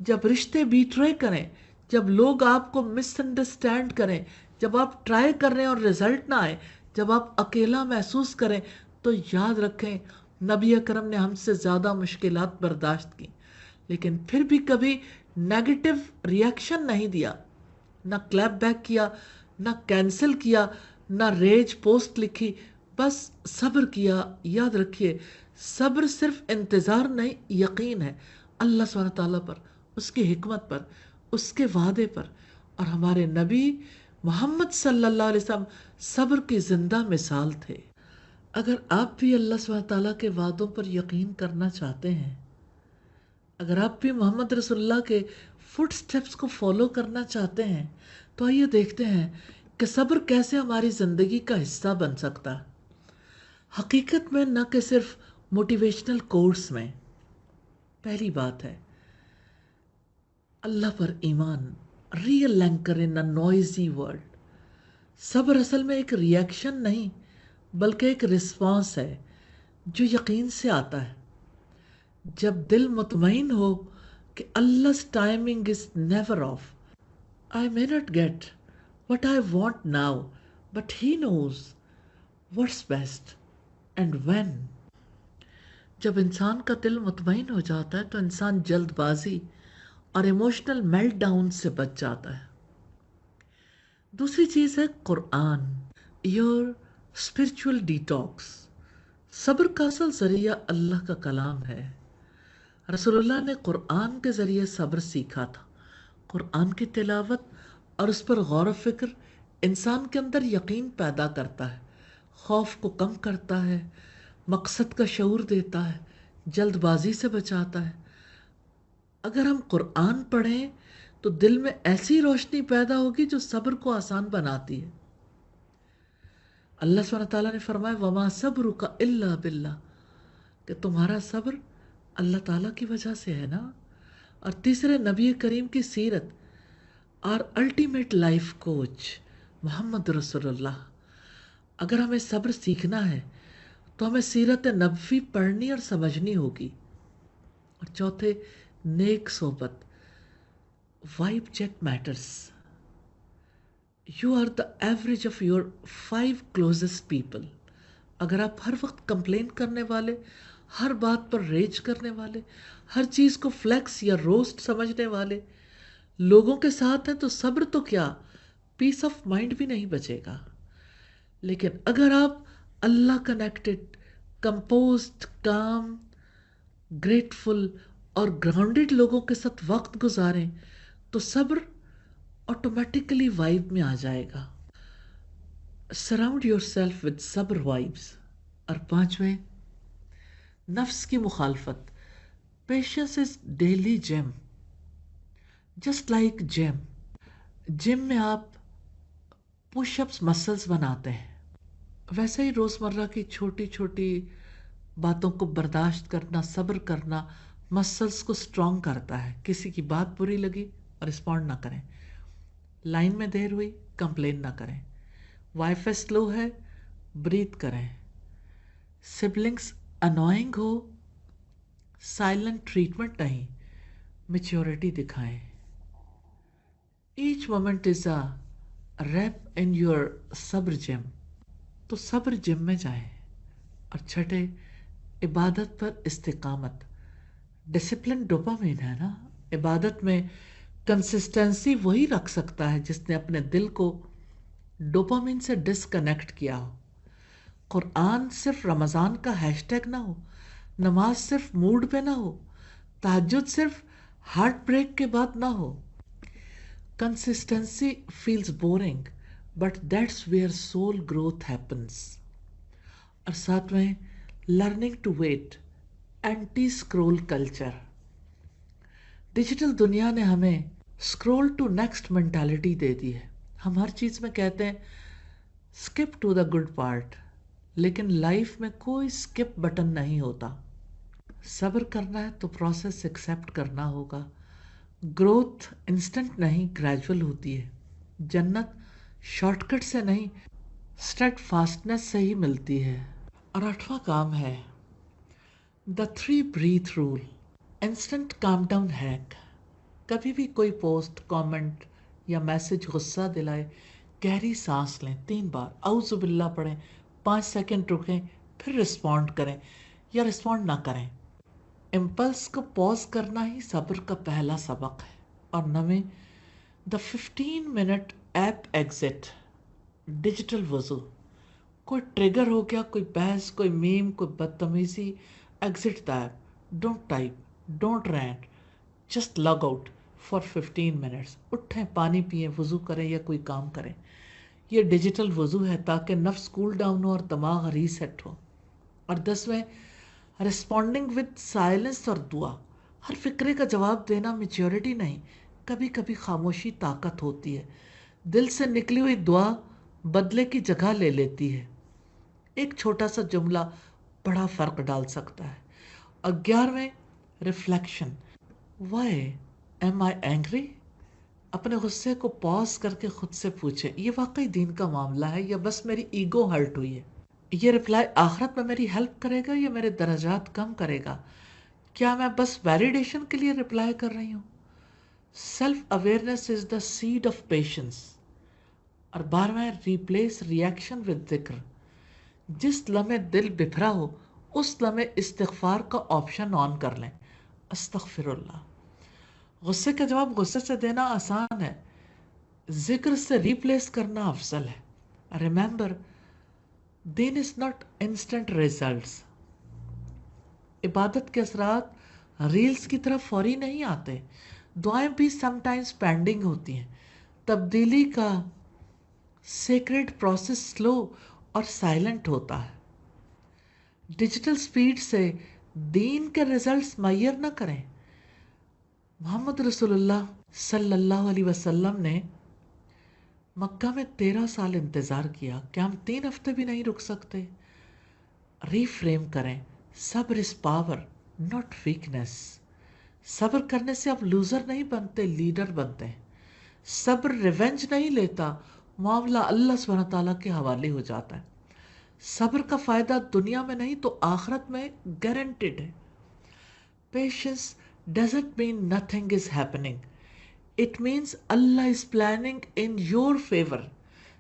جب رشتے بیٹرے کریں، جب لوگ آپ کو مس انڈرسٹینڈ کریں، جب آپ ٹرائی کر رہے ہیں اور رزلٹ نہ آئے، جب آپ اکیلا محسوس کریں، تو یاد رکھیں نبی اکرم نے ہم سے زیادہ مشکلات برداشت کی، لیکن پھر بھی کبھی نیگیٹو ریاکشن نہیں دیا، نہ کلیپ بیک کیا، نہ کینسل کیا، نہ ریج پوسٹ لکھی، بس صبر کیا. یاد رکھیے صبر صرف انتظار نہیں، یقین ہے اللہ سبحانہ تعالیٰ پر، اس کی حکمت پر، اس کے وعدے پر. اور ہمارے نبی محمد صلی اللہ علیہ وسلم صبر کی زندہ مثال تھے. اگر آپ بھی اللہ سبحانہ تعالیٰ کے وعدوں پر یقین کرنا چاہتے ہیں، اگر آپ بھی محمد رسول اللہ کے فٹ سٹیپس کو فالو کرنا چاہتے ہیں، تو آئیے دیکھتے ہیں کہ صبر کیسے ہماری زندگی کا حصہ بن سکتا ہے. حقیقت میں نہ کہ صرف موٹیویشنل کورس میں. پہلی بات ہے اللہ پر ایمان، ریئل اینکر ان اے نوائزی ورلڈ. صبر اصل میں ایک ریئیکشن نہیں بلکہ ایک رسپانس ہے جو یقین سے آتا ہے. جب دل مطمئن ہو کہ Allah's timing is never off. I may not get what I want now, but He knows what's best and when. جب انسان کا دل مطمئن ہو جاتا ہے تو انسان جلد بازی اور ایموشنل میلٹ ڈاؤن سے بچ جاتا ہے. دوسری چیز ہے قرآن. Your spiritual detox. صبر کا اصل ذریعہ اللہ کا کلام ہے. رسول اللہ نے قرآن کے ذریعے صبر سیکھا تھا. قرآن کی تلاوت اور اس پر غور و فکر انسان کے اندر یقین پیدا کرتا ہے، خوف کو کم کرتا ہے، مقصد کا شعور دیتا ہے، جلد بازی سے بچاتا ہے. اگر ہم قرآن پڑھیں تو دل میں ایسی روشنی پیدا ہوگی جو صبر کو آسان بناتی ہے. اللہ سبحانہ تعالیٰ نے فرمایا وَمَا صَبْرُكَ إِلَّا بِاللَّهِ، کہ تمہارا صبر اللہ تعالیٰ کی وجہ سے ہے نا. اور تیسرے نبی کریم کی سیرت اور الٹیمیٹ لائف کوچ محمد رسول اللہ. اگر ہمیں صبر سیکھنا ہے تو ہمیں سیرت نبوی پڑھنی اور سمجھنی ہوگی. اور چوتھے، نیک صحبت. Vibe check matters. You are the average of your 5 closest people. اگر آپ ہر وقت کمپلین کرنے والے، ہر بات پر ریج کرنے والے، ہر چیز کو فلیکس یا روسٹ سمجھنے والے لوگوں کے ساتھ ہیں تو صبر تو کیا، پیس آف مائنڈ بھی نہیں بچے گا. لیکن اگر آپ اللہ کنیکٹڈ، کمپوزڈ، کام، گریٹفل اور گراؤنڈڈ لوگوں کے ساتھ وقت گزاریں تو صبر آٹومیٹکلی وائب میں آ جائے گا. سراؤنڈ یور سیلف ود صبر وائبس. اور پانچویں، نفس کی مخالفت. Patience is daily gym. Just like gym. Gym میں آپ پش اپس مسلز بناتے ہیں، ویسے ہی روزمرہ کی چھوٹی چھوٹی باتوں کو برداشت کرنا، صبر کرنا مسلز کو اسٹرانگ کرتا ہے. کسی کی بات بری لگی رسپونڈ نہ کریں، لائن میں دیر ہوئی کمپلین نہ کریں، وائی فائی سلو ہے بریتھ کریں، سبلنگس انوائنگ ہو سائلنٹ ٹریٹمنٹ نہیں، میچیورٹی دکھائیں. Each moment is a rep in your صبر جم. تو صبر جم میں جائیں. اور چھٹے، عبادت پر استقامت. ڈسپلن ڈوپامین ہے نا. عبادت میں کنسسٹنسی وہی رکھ سکتا ہے جس نے اپنے دل کو ڈوپامین سے ڈسکنیکٹ کیا ہو. قرآن صرف رمضان کا ہیش ٹیگ نہ ہو، نماز صرف موڈ پہ نہ ہو، تہجد صرف ہارٹ بریک کے بعد نہ ہو. Consistency feels boring but that's where soul growth happens. اور ساتویں، learning to wait. Anti scroll culture. Digital دنیا نے ہمیں اسکرول ٹو نیکسٹ مینٹالٹی دے دی ہے. ہم ہر چیز میں کہتے ہیں skip to the good part, لیکن لائف میں کوئی اسکپ بٹن نہیں ہوتا. صبر کرنا ہے تو پروسیس ایکسیپٹ کرنا ہوگا. گروتھ انسٹنٹ نہیں، گریجول ہوتی ہے. جنت شارٹ کٹ سے نہیں، اسٹیڈ فاسٹنس سے ہی ملتی ہے. اور آٹھواں کام ہے دا 3 breath role. Instant calm down hack. کبھی بھی کوئی پوسٹ، کامنٹ یا میسج غصہ دلائے، گہری سانس لیں 3 بار، اعوذ باللہ پڑھیں، 5 سیکنڈ رکیں، پھر رسپونڈ کریں یا رسپونڈ نہ کریں. امپلس کو پوز کرنا ہی صبر کا پہلا سبق ہے. اور 9، دا 15 منٹ ایپ ایگزٹ. ڈیجیٹل وضو. کوئی ٹریگر ہو گیا، کوئی بحث، کوئی میم، کوئی بدتمیزی، exit the app. Don't type, don't rant, just log out for 15 minutes. اٹھیں، پانی پئیں، وضو کریں یا کوئی کام کریں. یہ ڈیجیٹل وضو ہے تاکہ نفس کول ڈاؤن ہو اور دماغ ریسیٹ ہو. اور 10، رسپونڈنگ ود سائلنس اور دعا. ہر فکرے کا جواب دینا میچیورٹی نہیں، کبھی کبھی خاموشی طاقت ہوتی ہے. دل سے نکلی ہوئی دعا بدلے کی جگہ لے لیتی ہے. ایک چھوٹا سا جملہ بڑا فرق ڈال سکتا ہے. اور 11، ریفلیکشن. وائی ایم آئی اینگری. اپنے غصے کو پاز کر کے خود سے پوچھیں یہ واقعی دین کا معاملہ ہے یا بس میری ایگو ہرٹ ہوئی ہے. یہ رپلائی آخرت میں میری ہیلپ کرے گا یا میرے درجات کم کرے گا؟ کیا میں بس ویلیڈیشن کے لیے رپلائی کر رہی ہوں؟ Self awareness is the seed of patience. اور 12، ریپلیس ریئیکشن ود ذکر. جس لمحے دل بکھرا ہو اس لمحے استغفار کا آپشن آن کر لیں. استغفر اللہ. غصے کا جواب غصے سے دینا آسان ہے، ذکر سے ریپلیس کرنا افضل ہے. ریممبر دین از ناٹ انسٹنٹ ریزلٹس. عبادت کے اثرات ریلز کی طرف فوری نہیں آتے. دعائیں بھی سم ٹائمز پینڈنگ ہوتی ہیں. تبدیلی کا سیکرڈ پروسیس سلو اور سائلنٹ ہوتا ہے. ڈیجیٹل سپیڈ سے دین کے ریزلٹس معیر نہ کریں. محمد رسول اللہ صلی اللہ علیہ وسلم نے مکہ میں 13 سال انتظار کیا. کیا ہم 3 ہفتے بھی نہیں رک سکتے؟ ری فریم کریں. صبر از پاور ناٹ ویکنیس. صبر کرنے سے آپ لوزر نہیں بنتے، لیڈر بنتے ہیں. صبر ریونج نہیں لیتا، معاملہ اللہ سبحانہ تعالیٰ کے حوالے ہو جاتا ہے. صبر کا فائدہ دنیا میں نہیں تو آخرت میں گارنٹیڈ ہے. Patience doesn't mean nothing is happening. It means Allah is planning in your favour.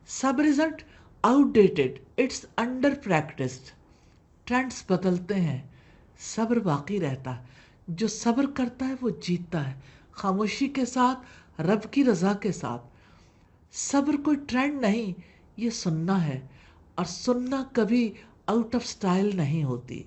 صبر isn't outdated, it's under practised. Trends بدلتے ہیں، صبر باقی رہتا ہے. جو صبر کرتا ہے وہ جیتتا ہے، خاموشی کے ساتھ، رب کی رضا کے ساتھ. صبر کوئی ٹرینڈ نہیں، یہ سننا ہے، اور سننا کبھی آؤٹ آف سٹائل نہیں ہوتی.